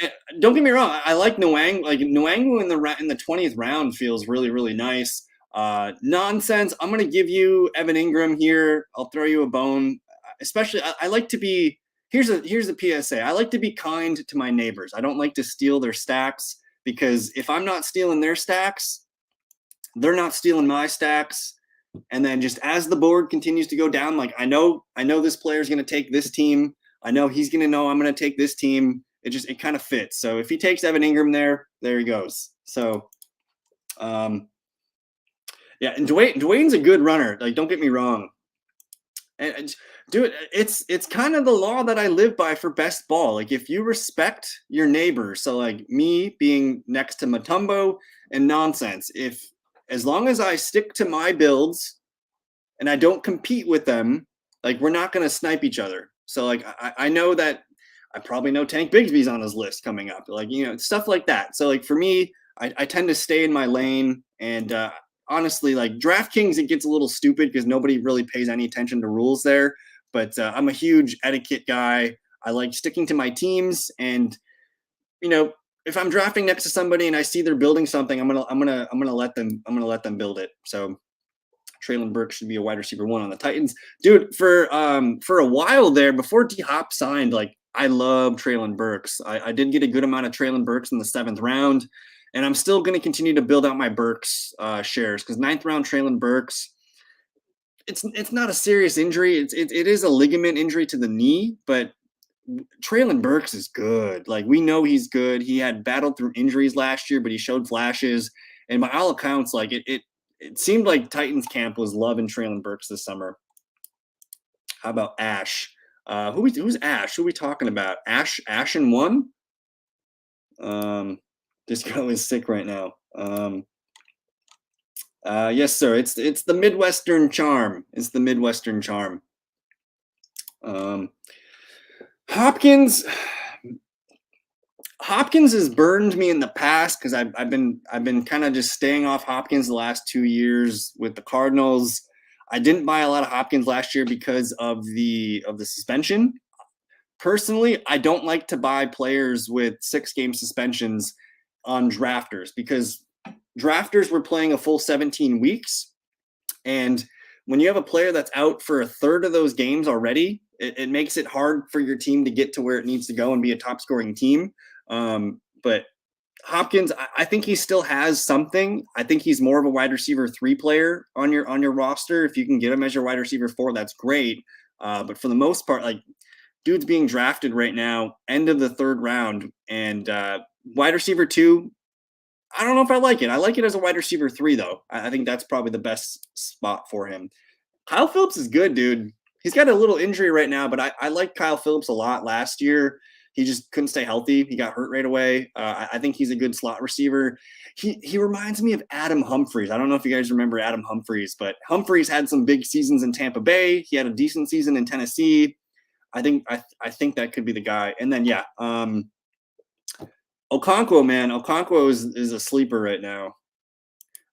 A: And don't get me wrong. I like Nwangwu. Like Nwangwu in the 20th round feels really, really nice. Nonsense. I'm going to give you Evan Ingram here. I'll throw you a bone. Especially, I like to be. Here's the PSA. I like to be kind to my neighbors. I don't like to steal their stacks because if I'm not stealing their stacks, they're not stealing my stacks. And then just as the board continues to go down, like I know this player is going to take this team. I know he's going to know I'm going to take this team. It kind of fits. So if he takes Evan Ingram there he goes. So, yeah, and Dwayne's a good runner. Like, don't get me wrong. And dude, it's kind of the law that I live by for best ball. Like if you respect your neighbor, so like me being next to Mutombo and Nonsense, as long as I stick to my builds and I don't compete with them, like we're not going to snipe each other. So like I know that I probably know Tank Bigsby's on his list coming up, like stuff like that. So like for me, I tend to stay in my lane and. Honestly, like DraftKings, it gets a little stupid because nobody really pays any attention to rules there. But I'm a huge etiquette guy. I like sticking to my teams, and if I'm drafting next to somebody and I see they're building something, I'm gonna let them build it. So Treylon Burks should be a wide receiver 1 on the Titans, dude. For a while there, before D Hop signed, like I love Treylon Burks. I did get a good amount of Treylon Burks in the 7th round. And I'm still going to continue to build out my Burks shares because 9th round Treylon Burks, it's not a serious injury. It is a ligament injury to the knee, but Traylon Burks is good. Like, we know he's good. He had battled through injuries last year, but he showed flashes. And by all accounts, like it seemed like Titans camp was loving Traylon Burks this summer. How about Ash? Who's Ash? Who are we talking about? Ash and one? This girl is sick right now. Yes, sir. It's the Midwestern charm. It's the Midwestern charm. Hopkins has burned me in the past because I've been kind of just staying off Hopkins the last 2 years with the Cardinals. I didn't buy a lot of Hopkins last year because of the suspension. Personally, I don't like to buy players with 6-game suspensions on drafters because drafters were playing a full 17 weeks. And when you have a player that's out for a third of those games already, it makes it hard for your team to get to where it needs to go and be a top scoring team. But Hopkins, I think he still has something. I think he's more of a wide receiver 3 player on your roster. If you can get him as your wide receiver 4, that's great. But for the most part, like, dude's being drafted right now, end of the 3rd round, and wide receiver 2. I don't know if I like it. I like it as a wide receiver 3, though. I think that's probably the best spot for him. Kyle Phillips is good, dude. He's got a little injury right now, but I like Kyle Phillips a lot. Last year, he just couldn't stay healthy. He got hurt right away. I think he's a good slot receiver. He reminds me of Adam Humphries. I don't know if you guys remember Adam Humphries, but Humphries had some big seasons in Tampa Bay. He had a decent season in Tennessee. I think that could be the guy. And then Okonkwo, man. Okonkwo is a sleeper right now.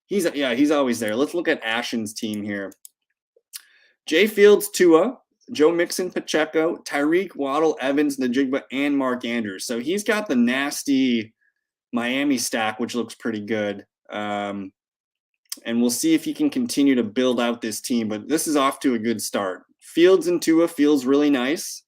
A: He's always there. Let's look at Ashen's team here. Jay Fields, Tua, Joe Mixon, Pacheco, Tyreek, Waddle, Evans, Najigba, and Mark Andrews. So he's got the nasty Miami stack, which looks pretty good. And we'll see if he can continue to build out this team. But this is off to a good start. Fields and Tua feels really nice.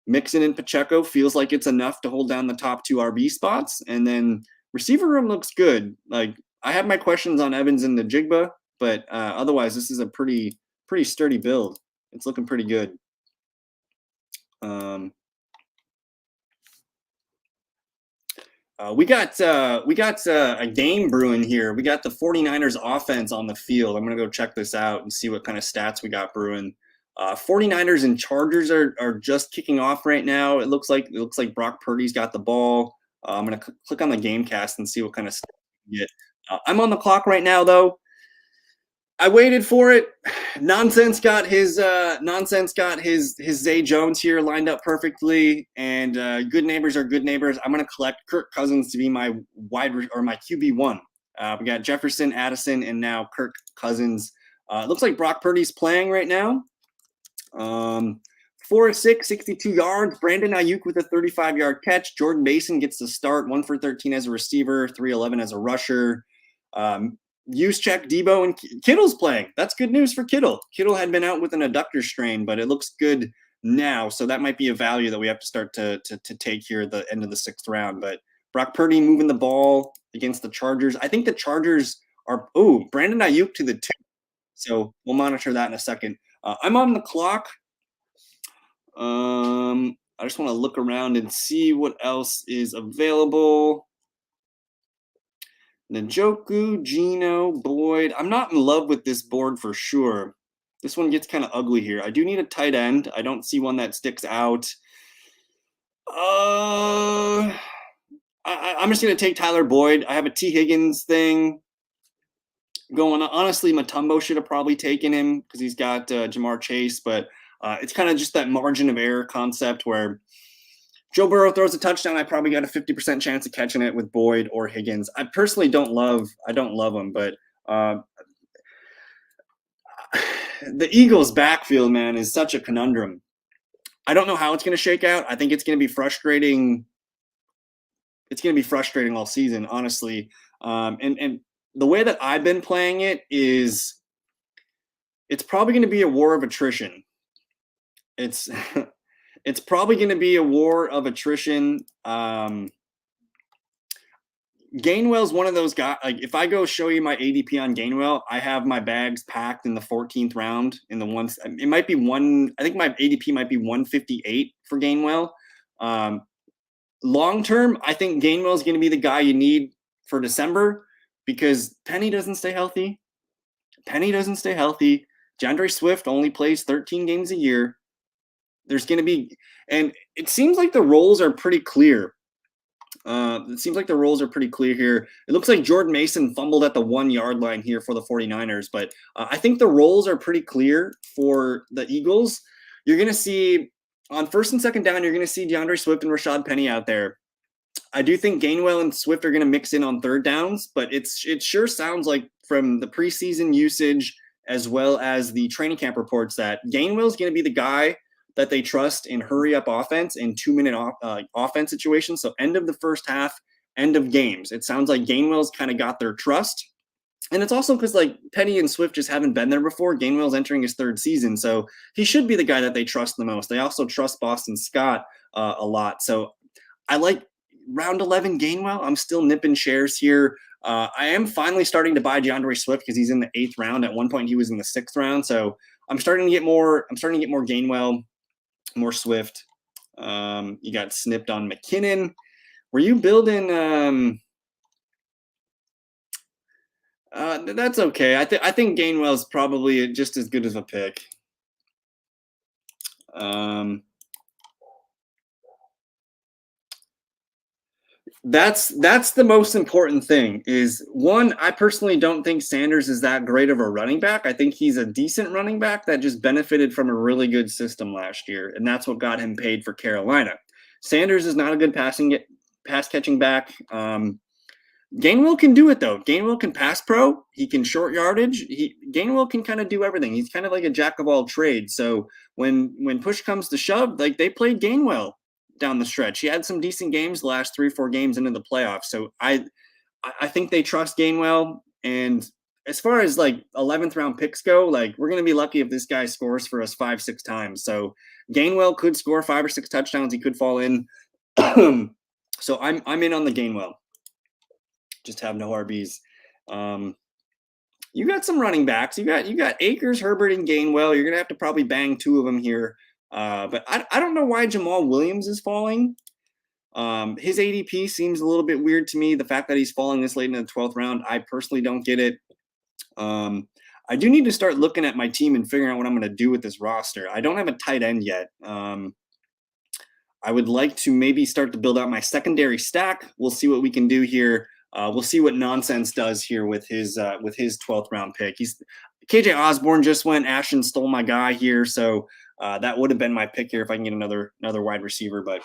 A: Mixon and Pacheco feels like it's enough to hold down the top 2 RB spots. And then receiver room looks good. Like, I have my questions on Evans and Najigba, but otherwise this is a pretty sturdy build. It's looking pretty good. We got a game brewing here. We got the 49ers offense on the field. I'm going to go check this out and see what kind of stats we got brewing. 49ers and Chargers are just kicking off right now. It looks like Brock Purdy's got the ball. I'm going to click on the game cast and see what kind of stats we get. I'm on the clock right now, though. I waited for it. Nonsense got his Zay Jones here lined up perfectly, and good neighbors are good neighbors. I'm going to collect Kirk Cousins to be my my QB1. We got Jefferson, Addison, and now Kirk Cousins. It looks like Brock Purdy's playing right now. 4-6, 62 yards. Brandon Ayuk with a 35-yard catch. Jordan Mason gets the start, 1 for 13 as a receiver, 311 as a rusher. Juszczyk, Debo, and Kittle's playing. That's good news for Kittle. Kittle had been out with an adductor strain, but it looks good now. So that might be a value that we have to start to take here at the end of the 6th round. But Brock Purdy moving the ball against the Chargers. I think the Chargers are Brandon Ayuk to the 2. So we'll monitor that in a second. I'm on the clock. I just want to look around and see what else is available. Njoku, Geno, Boyd. I'm not in love with this board for sure. This one gets kind of ugly here. I do need a tight end. I don't see one that sticks out. I'm just going to take Tyler Boyd. I have a T. Higgins thing going on. Honestly, Mutombo should have probably taken him because he's got Jamar Chase, but it's kind of just that margin of error concept where Joe Burrow throws a touchdown, I probably got a 50% chance of catching it with Boyd or Higgins. I personally don't love them, but the Eagles' backfield, man, is such a conundrum. I don't know how it's going to shake out. I think it's going to be frustrating. It's going to be frustrating all season, honestly. And the way that I've been playing it is it's probably going to be a war of attrition. It's probably going to be a war of attrition. Gainwell's one of those guys. Like, if I go show you my ADP on Gainwell, I have my bags packed in the 14th round. In the ones, it might be one. I think my ADP might be 158 for Gainwell. Long term, I think Gainwell is going to be the guy you need for December because Penny doesn't stay healthy. DeAndre Swift only plays 13 games a year. There's going to be, and it seems like the roles are pretty clear. Here. It looks like Jordan Mason fumbled at the 1 yard line here for the 49ers, but I think the roles are pretty clear for the Eagles. You're going to see on first and second down, you're going to see DeAndre Swift and Rashad Penny out there. I do think Gainwell and Swift are going to mix in on third downs, but it sure sounds like from the preseason usage as well as the training camp reports that Gainwell is going to be the guy that they trust in hurry up offense in 2-minute offense situations. So end of the first half, end of games. It sounds like Gainwell's kind of got their trust. And it's also because like Penny and Swift just haven't been there before. Gainwell's entering his third season, so he should be the guy that they trust the most. They also trust Boston Scott a lot. So I like round 11 Gainwell. I'm still nipping shares here. I am finally starting to buy DeAndre Swift because he's in the 8th round. At one point, he was in the 6th round. So I'm starting to get more Gainwell, more Swift. You got snipped on McKinnon. Were you building? That's okay. I think Gainwell's probably just as good as a pick. That's the most important thing is one, I personally don't think Sanders is that great of a running back. I think he's a decent running back that just benefited from a really good system last year, and that's what got him paid for Carolina. Sanders is not a good pass catching back. Gainwell can do it though. Gainwell can pass pro. He can short yardage. Gainwell can kind of do everything. He's kind of like a jack of all trades. So when push comes to shove, like they played Gainwell down the stretch. He had some decent games the last 3-4 games into the playoffs. So I think they trust Gainwell. And as far as like 11th round picks go, like we're gonna be lucky if this guy scores for us 5-6 times. So Gainwell could score 5 or 6 touchdowns. He could fall in. So I'm in on the Gainwell. Just have no RBs. You got some running backs. You got Akers, Herbert, and Gainwell. You're gonna have to probably bang 2 of them here. But I don't know why Jamal Williams is falling. His ADP seems a little bit weird to me. The fact that he's falling this late in the 12th round, I personally don't get it. I do need to start looking at my team and figuring out what I'm going to do with this roster. I don't have a tight end yet. I would like to maybe start to build out my secondary stack. We'll see what we can do here. We'll see what Nonsense does here with his 12th round pick. KJ Osborne just went. Ashton stole my guy here, so that would have been my pick here if I can get another wide receiver. But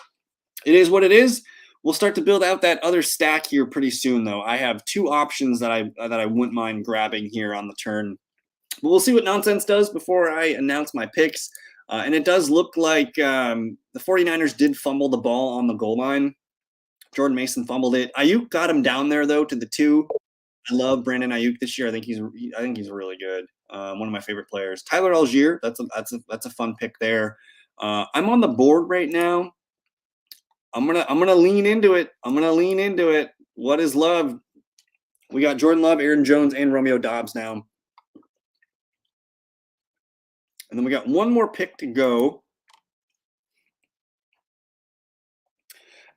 A: it is what it is. We'll start to build out that other stack here pretty soon, though. I have 2 options that I wouldn't mind grabbing here on the turn. But we'll see what Nonsense does before I announce my picks. And it does look like the 49ers did fumble the ball on the goal line. Jordan Mason fumbled it. Ayuk got him down there though to the 2. I love Brandon Ayuk this year. I think he's really good. One of my favorite players. Tyler Algier. That's a fun pick there. I'm on the board right now. I'm gonna lean into it. What is love? We got Jordan Love, Aaron Jones, and Romeo Doubs now. And then we got one more pick to go.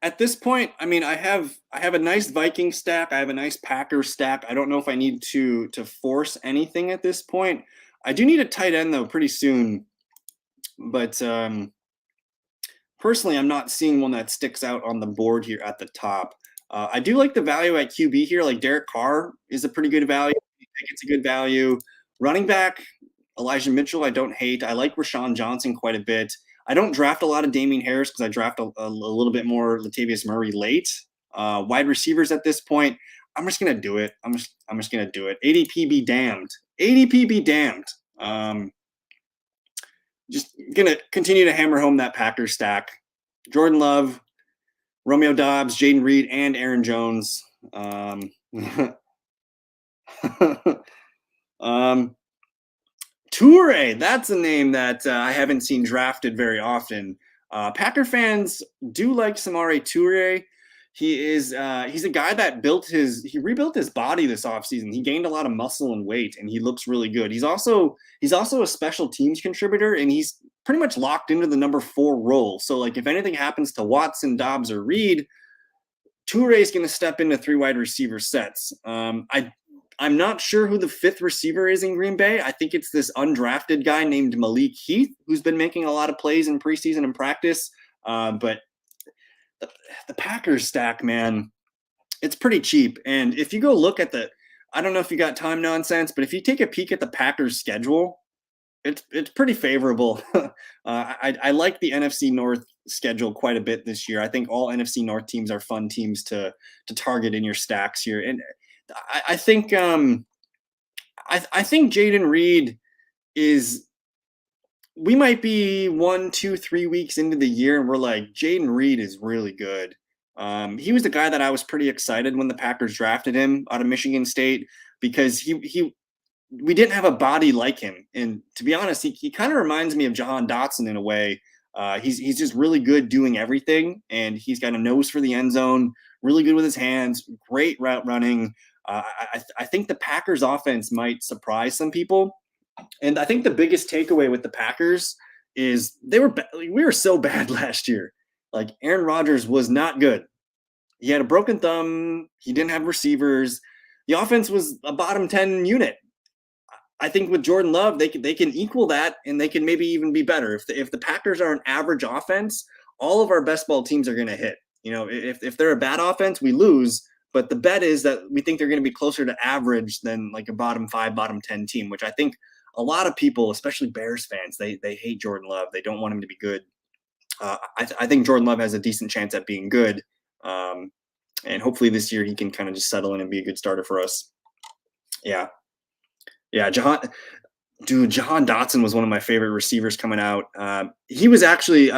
A: At this point, I mean, I have a nice Viking stack. I have a nice Packers stack. I don't know if I need to force anything at this point. I do need a tight end though pretty soon, but personally, I'm not seeing one that sticks out on the board here at the top. I do like the value at QB here. Like Derek Carr is a pretty good value. I think it's a good value. Running back, Elijah Mitchell, I don't hate. I like Rashawn Johnson quite a bit. I don't draft a lot of Damien Harris because I draft a little bit more Latavius Murray late. Wide receivers at this point, I'm just gonna do it. I'm just gonna do it. ADP be damned. ADP be damned. Just gonna continue to hammer home that Packers stack. Jordan Love, Romeo Doubs, Jaden Reed, and Aaron Jones. Toure, that's a name that I haven't seen drafted very often. Packer fans do like Samori Toure. He's a guy that rebuilt his body this offseason. He gained a lot of muscle and weight, and he looks really good. He's also a special teams contributor, and he's pretty much locked into the number 4 role. So like if anything happens to Watson, Dobbs, or Reed, Toure is going to step into 3 wide receiver sets. I'm not sure who the 5th receiver is in Green Bay. I think it's this undrafted guy named Malik Heath, who's been making a lot of plays in preseason and practice. But the Packers stack, man, it's pretty cheap. And if you go look at I don't know if you got time nonsense, but if you take a peek at the Packers schedule, it's pretty favorable. I like the NFC North schedule quite a bit this year. I think all NFC North teams are fun teams to target in your stacks here. And I think I think Jayden Reed is. We might be 1, 2, 3 weeks into the year, and we're like, Jayden Reed is really good. He was the guy that I was pretty excited when the Packers drafted him out of Michigan State because we didn't have a body like him. And to be honest, he kind of reminds me of Jahan Dotson in a way. He's just really good doing everything, and he's got a nose for the end zone, really good with his hands, great route running. I think the Packers offense might surprise some people. And I think the biggest takeaway with the Packers is we were so bad last year. Like Aaron Rodgers was not good. He had a broken thumb. He didn't have receivers. The offense was a bottom 10 unit. I think with Jordan Love, they can equal that, and they can maybe even be better. If the Packers are an average offense, all of our best ball teams are going to hit. You know, if they're a bad offense, we lose. But the bet is that we think they're going to be closer to average than like a bottom 5, bottom 10 team, which I think a lot of people, especially Bears fans, they hate Jordan Love. They don't want him to be good. I think Jordan Love has a decent chance at being good. And hopefully this year he can kind of just settle in and be a good starter for us. Yeah. Jahan Dotson was one of my favorite receivers coming out. He was actually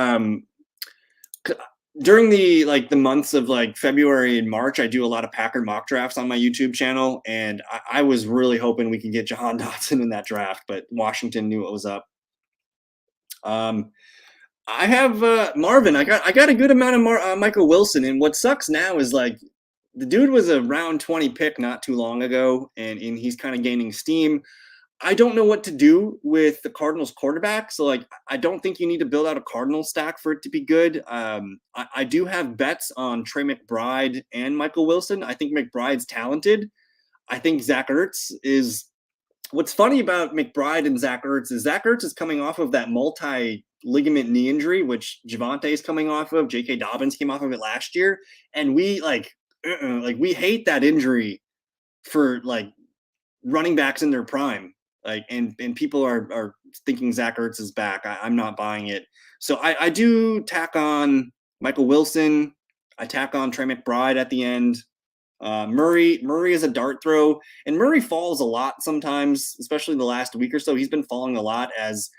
A: during the months of like February and March, I do a lot of Packer mock drafts on my YouTube channel, and I was really hoping we could get Jahan Dotson in that draft, but Washington knew what was up. I have Marvin. I got a good amount of Michael Wilson, and what sucks now is like the dude was a round 20 pick not too long ago, and he's kind of gaining steam. I don't know what to do with the Cardinals quarterback. So like, I don't think you need to build out a Cardinals stack for it to be good. I do have bets on Trey McBride and Michael Wilson. I think McBride's talented. I think Zach Ertz is. What's funny about McBride and Zach Ertz is coming off of that multi-ligament knee injury, which Javonte is coming off of. J.K. Dobbins came off of it last year. And we we hate that injury for like running backs in their prime. Like, and people are thinking Zach Ertz is back. I'm not buying it. So I do tack on Michael Wilson. I tack on Trey McBride at the end. Murray is a dart throw, and Murray falls a lot sometimes, especially the last week or so. He's been falling a lot. As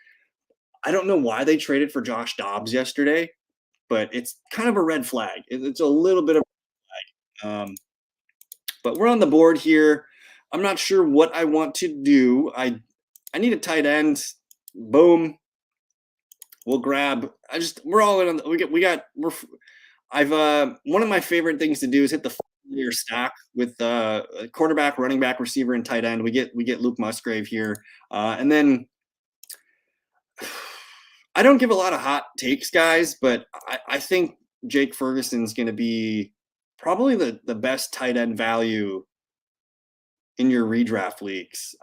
A: I don't know why they traded for Josh Dobbs yesterday, but it's kind of a red flag. It's a little bit of a red flag. But we're on the board here. I'm not sure what I want to do. I need a tight end. Boom. We'll grab. We're all in on one of my favorite things to do is hit the year stack with quarterback, running back, receiver, and tight end. We get Luke Musgrave here, and then I don't give a lot of hot takes, guys, but I think Jake Ferguson's going to be probably the best tight end value in your redraft leagues.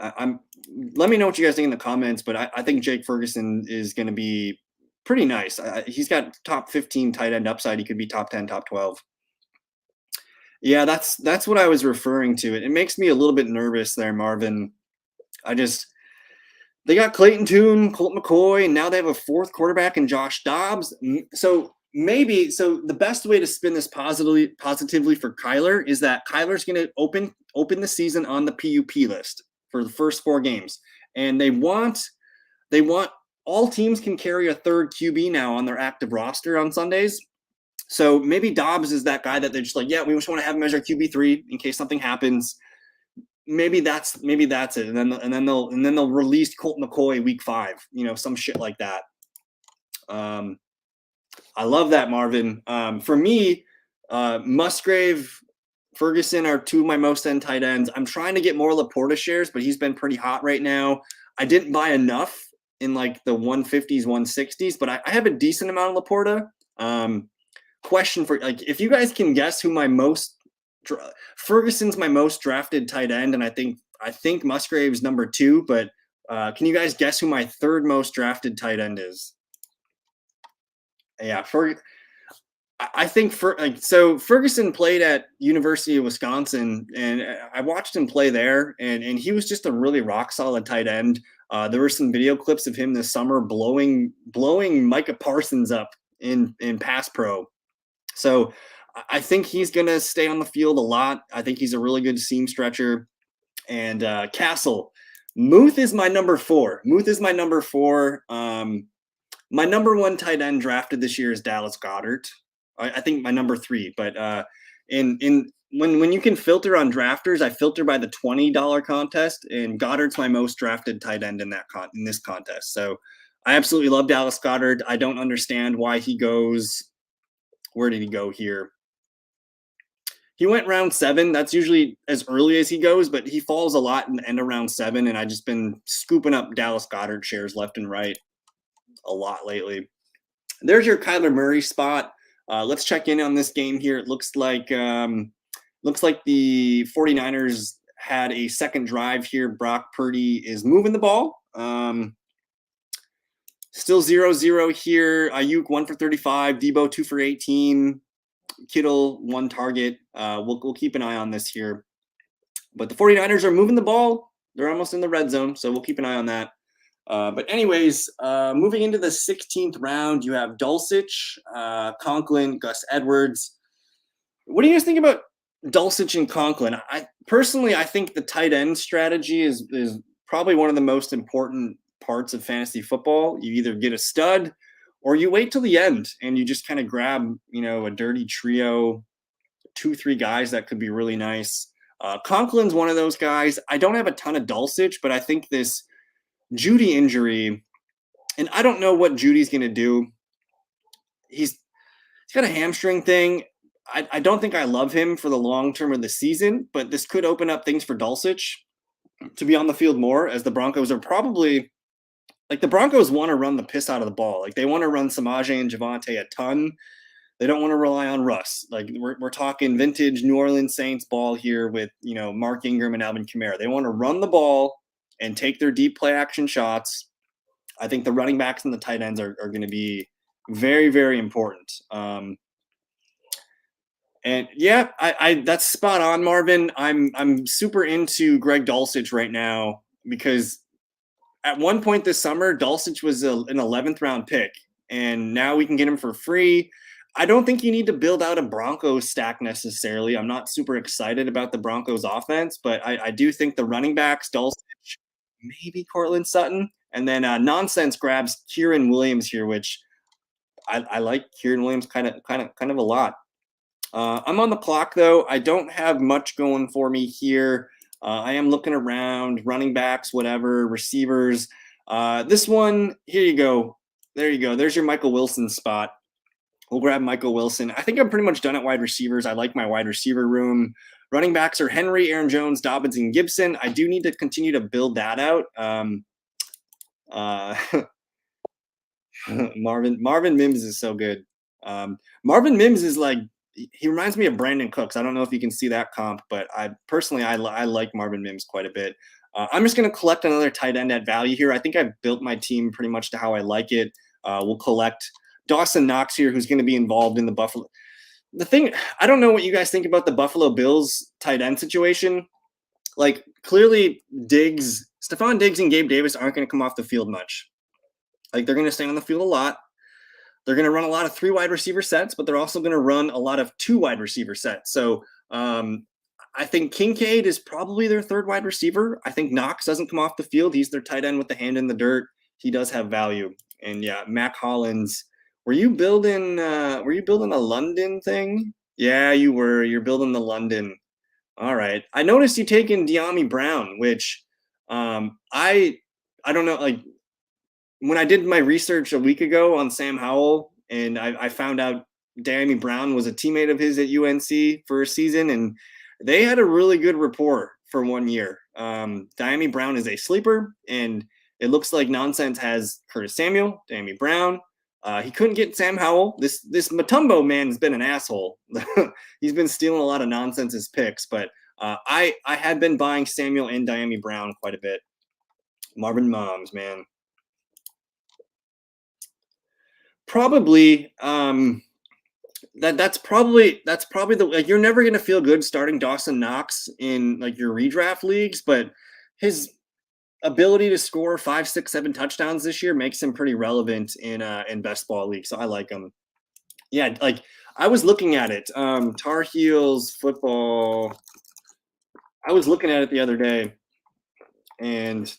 A: Let me know what you guys think in the comments, but I think Jake Ferguson is going to be pretty nice. He's got top 15 tight end upside. He could be top 10, top 12. Yeah, that's what I was referring to. It makes me a little bit nervous there, Marvin. They got Clayton Tune, Colt McCoy, and now they have a 4th quarterback in Josh Dobbs. So the best way to spin this positively for Kyler is that Kyler's going to open the season on the PUP list for the first 4 games. And they want all teams can carry a 3rd QB now on their active roster on Sundays. So maybe Dobbs is that guy that they're just like, yeah, we just want to have him as our QB3 in case something happens. Maybe that's it. And then they'll release Colt McCoy week 5, some shit like that. I love that, Marvin. For me, Musgrave, Ferguson are two of my most end tight ends. I'm trying to get more Laporta shares, but he's been pretty hot right now. I didn't buy enough in like the 150s, 160s, but I have a decent amount of Laporta. Question for like, if you guys can guess who my most Ferguson's my most drafted tight end, and I think Musgrave's number 2, but can you guys guess who my third most drafted tight end is? Yeah, I think so Ferguson played at University of Wisconsin, and I watched him play there, and he was just a really rock solid tight end. There were some video clips of him this summer blowing Micah Parsons up in pass pro. So I think he's going to stay on the field a lot. I think he's a really good seam stretcher. And Castle, Muth is my number 4. My number 1 tight end drafted this year is Dallas Goedert. I think my number 3, but when you can filter on drafters, I filter by the $20 contest, and Goddard's my most drafted tight end in this contest. So I absolutely love Dallas Goedert. I don't understand why he goes. Where did he go here? He went round 7. That's usually as early as he goes, but he falls a lot in the end of round 7, and I've just been scooping up Dallas Goedert shares left and right a lot lately. There's your Kyler Murray spot. Let's check in on this game here. It looks like the 49ers had a second drive here. Brock Purdy is moving the ball. Still 0-0 here. Ayuk 1 for 35. Debo 2 for 18. Kittle 1 target. We'll keep an eye on this here. But the 49ers are moving the ball. They're almost in the red zone, so we'll keep an eye on that. But anyways, moving into the 16th round, you have Dulcich, Conklin, Gus Edwards. What do you guys think about Dulcich and Conklin? I think the tight end strategy is probably one of the most important parts of fantasy football. You either get a stud or you wait till the end and you just kind of grab, a dirty trio, 2-3 guys that could be really nice. Conklin's one of those guys. I don't have a ton of Dulcich, but I think this Jeudy injury, and I don't know what Judy's going to do. He's got a hamstring thing. I don't think I love him for the long term of the season, but this could open up things for Dulcich to be on the field more, as the Broncos are probably the Broncos want to run the piss out of the ball. Like, they want to run Samaje and Javonte a ton. They don't want to rely on Russ. Like, we're talking vintage New Orleans Saints ball here with, Mark Ingram and Alvin Kamara. They want to run the ball and take their deep play action shots. I think the running backs and the tight ends are going to be very, very important. And yeah, I that's spot on, Marvin. I'm super into Greg Dulcich right now because at one point this summer, Dulcich was an 11th round pick, and now we can get him for free. I don't think you need to build out a Broncos stack necessarily. I'm not super excited about the Broncos offense, but I do think the running backs, Dulcich, maybe Courtland Sutton, and then Nonsense grabs Kieran Williams here, which I like Kieran Williams kind of a lot. I'm on the clock though. I don't have much going for me here. I am looking around, running backs, whatever, receivers. This one, here you go. There you go. There's your Michael Wilson spot. We'll grab Michael Wilson. I think I'm pretty much done at wide receivers. I like my wide receiver room. Running backs are Henry, Aaron Jones, Dobbins, and Gibson. I do need to continue to build that out. Marvin Mims is so good. Marvin Mims is he reminds me of Brandon Cooks. I don't know if you can see that comp, but I like Marvin Mims quite a bit. I'm just going to collect another tight end at value here. I think I've built my team pretty much to how I like it. We'll collect Dawson Knox here, who's going to be involved in the Buffalo. The thing, I don't know what you guys think about the Buffalo Bills tight end situation. Like, clearly Stephon Diggs and Gabe Davis aren't going to come off the field much. Like, they're going to stay on the field a lot. They're going to run a lot of 3 wide receiver sets, but they're also going to run a lot of 2 wide receiver sets. So I think Kincaid is probably their 3rd wide receiver. I think Knox doesn't come off the field. He's their tight end with the hand in the dirt. He does have value. And yeah, Mac Hollins. Were you building a London thing? Yeah, you were. You're building the London. All right. I noticed you taking De'Ami Brown, which I don't know, like, when I did my research a week ago on Sam Howell and I found out, Dyami Brown was a teammate of his at UNC for a season, and they had a really good rapport for 1 year. Dyami Brown is a sleeper, and it looks like Nonsense has Curtis Samuel, Dyami Brown. He couldn't get Sam Howell. This Mutombo man's been an asshole. He's been stealing a lot of Nonsense's picks, but I had been buying Samuel and Dyami Brown quite a bit. Marvin Moms, man. Probably that's probably the like, you're never gonna feel good starting Dawson Knox in like your redraft leagues, but his ability to score 5, 6, 7 touchdowns this year makes him pretty relevant in best ball league. So I like him. Yeah, like I was looking at it. Tar Heels football. I was looking at it the other day, and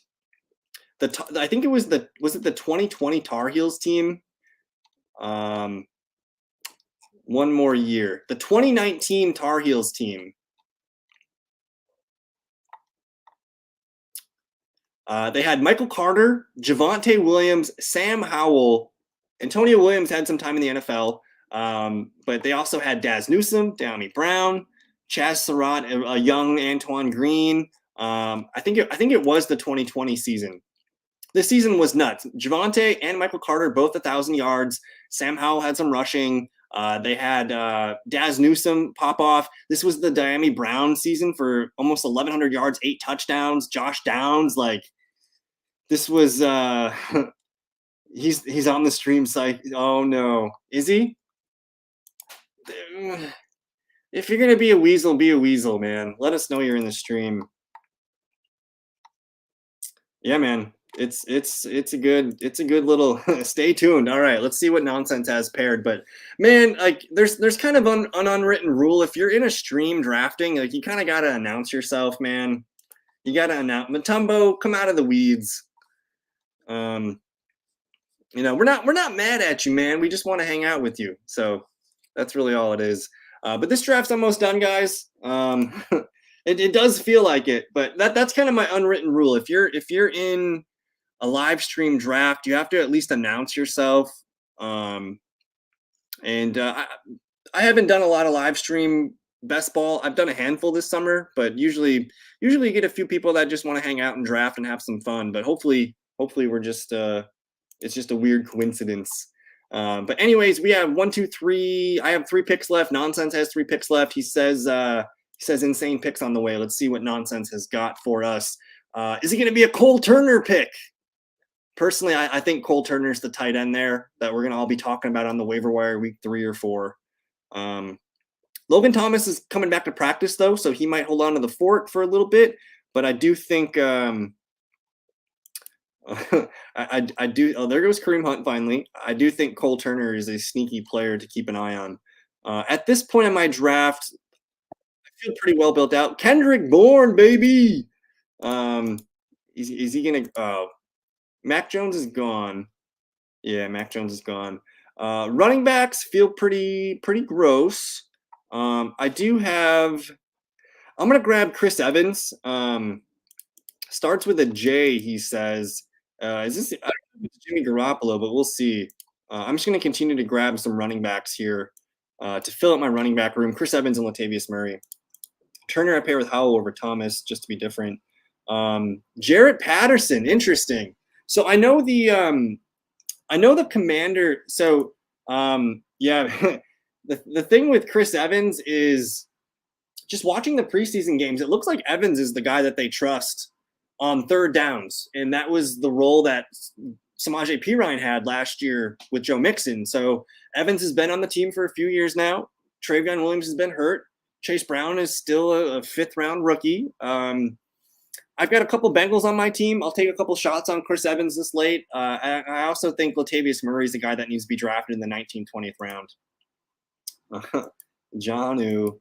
A: I think it was the 2020 Tar Heels team. One more year. The 2019 Tar Heels team. They had Michael Carter, Javonte Williams, Sam Howell. Antonio Williams had some time in the NFL, but they also had Daz Newsome, Dyami Brown, Chaz Surratt, a young Antoine Green. I think it was the 2020 season. This season was nuts. Javonte and Michael Carter both 1,000 yards. Sam Howell had some rushing. They had Daz Newsome pop off. This was the Dyami Brown season for almost 1,100 yards, 8 touchdowns. Josh Downs, like this was he's on the stream site. Oh no, is he? If you're gonna be a weasel, man. Let us know you're in the stream. Yeah, man. It's a good little stay tuned. All right, let's see what Nonsense has paired. But man, like there's kind of an unwritten rule. If you're in a stream drafting, like you kind of gotta announce yourself, man. You gotta announce Mutombo, come out of the weeds. We're not mad at you, man. We just want to hang out with you. So that's really all it is. But this draft's almost done, guys. It does feel like it, but that's kind of my unwritten rule. If you're in a live stream draft, you have to at least announce yourself. I haven't done a lot of live stream best ball. I've done a handful this summer, but usually you get a few people that just want to hang out and draft and have some fun. But hopefully we're just it's just a weird coincidence. But anyways, we have 1, 2, 3. I have 3 picks left. Nonsense has 3 picks left. He says insane picks on the way. Let's see what Nonsense has got for us. Is it going to be a Cole Turner pick? Personally, I think Cole Turner's the tight end there that we're going to all be talking about on the waiver wire week 3 or 4. Logan Thomas is coming back to practice, though, so he might hold on to the fort for a little bit. But I do think I do. Oh, there goes Kareem Hunt finally. I do think Cole Turner is a sneaky player to keep an eye on. At this point in my draft, I feel pretty well built out. Kendrick Bourne, baby. Is he gonna? Oh, Mac Jones is gone. Yeah, Mac Jones is gone. Running backs feel pretty gross. I do have. I'm gonna grab Chris Evans. Starts with a J. He says. Is this it's Jimmy Garoppolo? But we'll see. I'm just gonna continue to grab some running backs here to fill up my running back room. Chris Evans and Latavius Murray. Turner I pair with Howell over Thomas just to be different. Jarrett Patterson, interesting. So I know the commander. So yeah, the thing with Chris Evans is just watching the preseason games. It looks like Evans is the guy that they trust on third downs, and that was the role that Samaje Perine had last year with Joe Mixon. So Evans has been on the team for a few years now. Travion Williams has been hurt. Chase Brown is still a 5th round rookie. I've got a couple Bengals on my team. I'll take a couple shots on Chris Evans this late. I also think Latavius Murray is the guy that needs to be drafted in the 19th, 20th round. Johnu.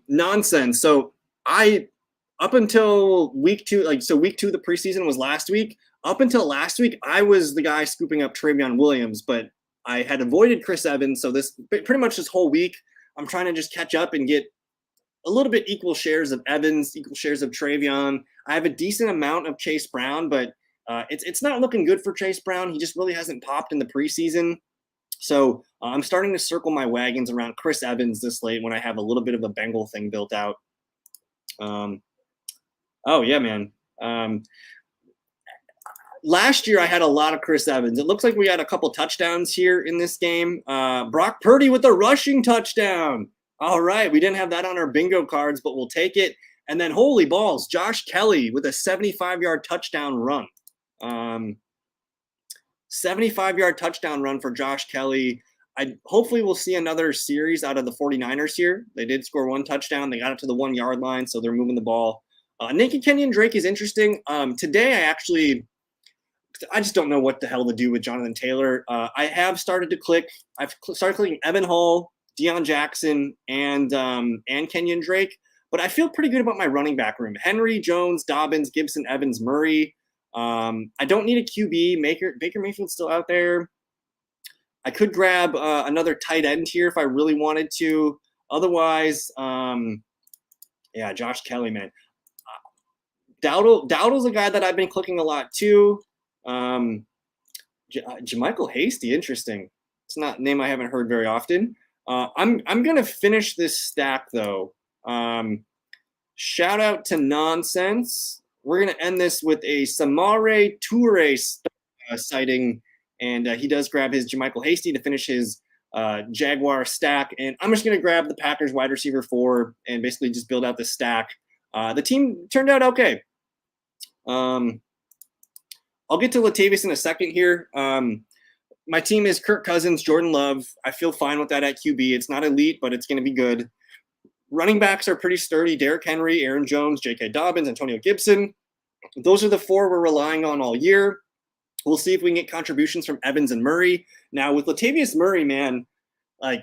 A: Nonsense. So up until week 2, week 2 of the preseason was last week. Up until last week, I was the guy scooping up Travion Williams, but I had avoided Chris Evans. So pretty much this whole week, I'm trying to just catch up and get a little bit equal shares of Evans, equal shares of Travion. I have a decent amount of Chase Brown, but It's not looking good for Chase Brown. He just really hasn't popped in the preseason. So I'm starting to circle my wagons around Chris Evans this late when I have a little bit of a Bengal thing built out. Oh yeah, man. Last year I had a lot of Chris Evans. It looks like we had a couple touchdowns here in this game. Brock Purdy with a rushing touchdown. All right, we didn't have that on our bingo cards, but we'll take it. And then holy balls, Josh Kelly with a 75-yard touchdown run. 75-yard touchdown run for Josh Kelly. Hopefully we'll see another series out of the 49ers here. They did score one touchdown. They got it to the 1-yard line, so they're moving the ball. Naked Kenyon Drake is interesting. Today I just don't know what the hell to do with Jonathan Taylor. I have started to click. I've started clicking Evan Hall, Deion Jackson, and Kenyon Drake. But I feel pretty good about my running back room. Henry, Jones, Dobbins, Gibson, Evans, Murray. I don't need a QB. Baker Mayfield's still out there. I could grab another tight end here if I really wanted to. Otherwise, yeah, Josh Kelly, man. Dowdle's a guy that I've been clicking a lot too. JaMycal Hasty, interesting. It's not a name I haven't heard very often. I'm gonna finish this stack though. Shout out to Nonsense. We're gonna end this with a Samori Toure sighting, and he does grab his JaMycal Hasty to finish his Jaguar stack. And I'm just gonna grab the Packers wide receiver 4 and basically just build out the stack. The team turned out okay. I'll get to Latavius in a second here. My team is Kirk Cousins, Jordan Love. I feel fine with that at QB. It's not elite, but it's going to be good. Running backs are pretty sturdy. Derrick Henry, Aaron Jones, J.K. Dobbins, Antonio Gibson. Those are the 4 we're relying on all year. We'll see if we can get contributions from Evans and Murray. Now, with Latavius Murray, man, I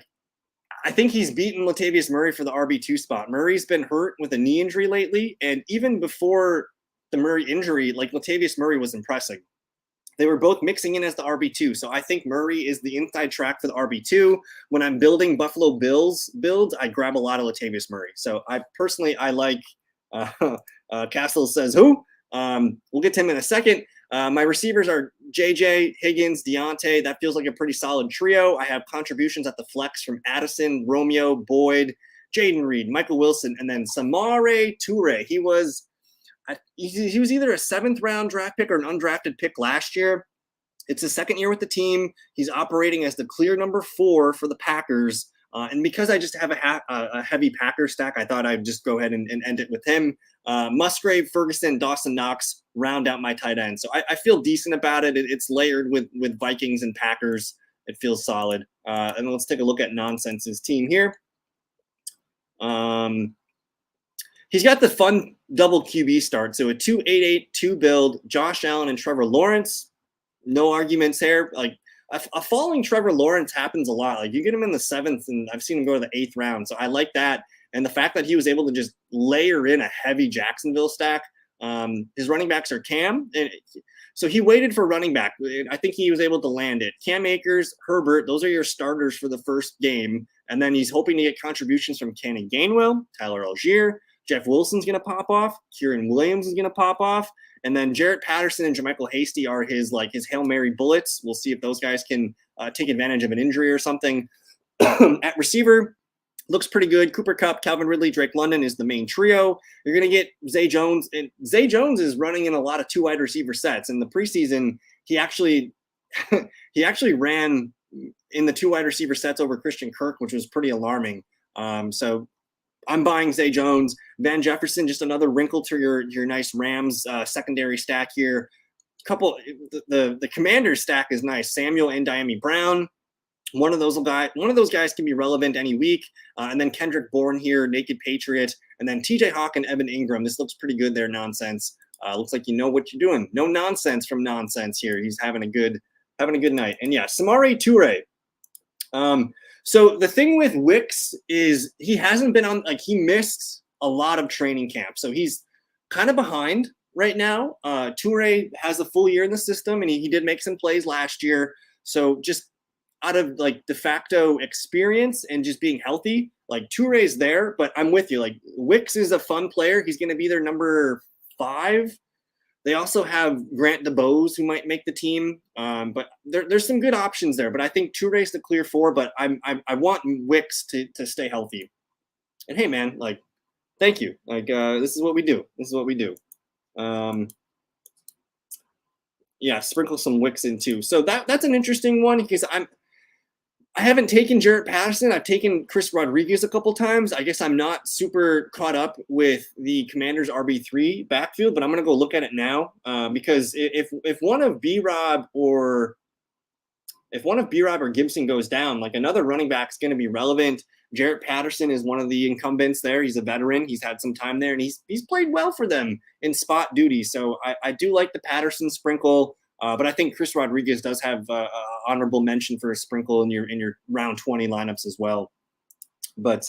A: think he's beaten Latavius Murray for the RB2 spot. Murray's been hurt with a knee injury lately, and even before the Murray injury, Latavius Murray was impressive. They were both mixing in as the RB2. So I think Murray is the inside track for the RB2. When I'm building Buffalo Bills builds, I grab a lot of Latavius Murray. So I like Castle says who? We'll get to him in a second. My receivers are JJ, Higgins, Deontay. That feels like a pretty solid trio. I have contributions at the flex from Addison, Romeo, Boyd, Jaden Reed, Michael Wilson, and then Samori Toure. He was either a 7th round draft pick or an undrafted pick last year. It's his second year with the team. He's operating as the clear number 4 for the Packers. And because I just have a heavy Packer stack, I thought I'd just go ahead and end it with him. Musgrave, Ferguson, Dawson Knox round out my tight end. So I feel decent about it. It's layered with Vikings and Packers. It feels solid. And let's take a look at Nonsense's team here. He's got the fun double QB start. So a 2-8-8-2 build, Josh Allen and Trevor Lawrence. No arguments there. A falling Trevor Lawrence happens a lot. You get him in the 7th, and I've seen him go to the 8th round. So I like that. And the fact that he was able to just layer in a heavy Jacksonville stack. His running backs are Cam. And so he waited for running back. I think he was able to land it. Cam Akers, Herbert, those are your starters for the first game. And then he's hoping to get contributions from Cannon Gainwell, Tyler Algier. Jeff Wilson's going to pop off. Kieran Williams is going to pop off. And then Jarrett Patterson and JaMycal Hasty are his Hail Mary bullets. We'll see if those guys can take advantage of an injury or something. At receiver, looks pretty good. Cooper Kupp, Calvin Ridley, Drake London is the main trio. You're going to get Zay Jones. And Zay Jones is running in a lot of 2 wide receiver sets. In the preseason, he actually ran in the 2 wide receiver sets over Christian Kirk, which was pretty alarming. So I'm buying Zay Jones. Van Jefferson, just another wrinkle to your nice Rams secondary stack here. The Commanders stack is nice. Samuel and Diami Brown. One of those guys can be relevant any week. And then Kendrick Bourne here, Naked Patriot, and then TJ Hawk and Evan Ingram. This looks pretty good there, Nonsense. Looks like you know what you're doing. No nonsense from Nonsense here. He's having a good night. And yeah, Samori Toure. So the thing with Wicks is he hasn't been on, he missed a lot of training camp. So he's kind of behind right now. Toure has a full year in the system, and he did make some plays last year. So just out of de facto experience and just being healthy, Toure's there, but I'm with you. Wicks is a fun player. He's going to be their number 5 They also have Grant DeBose who might make the team, but there's some good options there. But I think Touré's the clear 4. But I want Wicks to stay healthy. And hey, man, like, thank you. Like, this is what we do. This is what we do. Yeah, sprinkle some Wicks in too. So that's an interesting one because I haven't taken Jarrett Patterson. I've taken Chris Rodriguez a couple times. I guess I'm not super caught up with the Commanders RB3 backfield, but I'm gonna go look at it now because if one of B-Rob or Gibson goes down, like another running back is going to be relevant. Jarrett Patterson is one of the incumbents there. He's a veteran. He's had some time there, and he's played well for them in spot duty. So I do like the Patterson sprinkle, but I think Chris Rodriguez does have honorable mention for a sprinkle in your round 20 lineups as well. But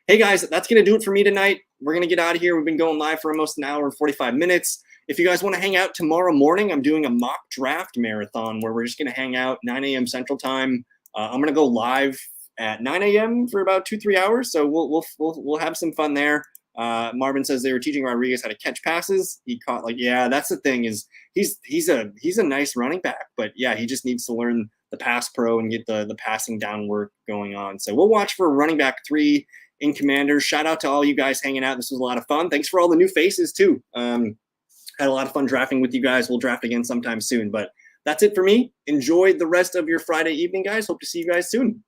A: hey, guys, that's going to do it for me tonight. We're going to get out of here. We've been going live for almost an hour and 45 minutes. If you guys want to hang out tomorrow morning, I'm doing a mock draft marathon where we're just going to hang out 9 a.m. Central Time. I'm going to go live at 9 a.m. for about 2-3 hours, so we'll have some fun there. Marvin says they were teaching Rodriguez how to catch passes. He caught yeah, that's the thing is he's a nice running back, but yeah, he just needs to learn the pass pro and get the passing down work going on. So we'll watch for running back 3 in Commanders. Shout out to all you guys hanging out. This was a lot of fun. Thanks for all the new faces too. Had a lot of fun drafting with you guys. We'll draft again sometime soon, but that's it for me. Enjoy the rest of your Friday evening, guys. Hope to see you guys soon.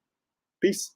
A: Peace.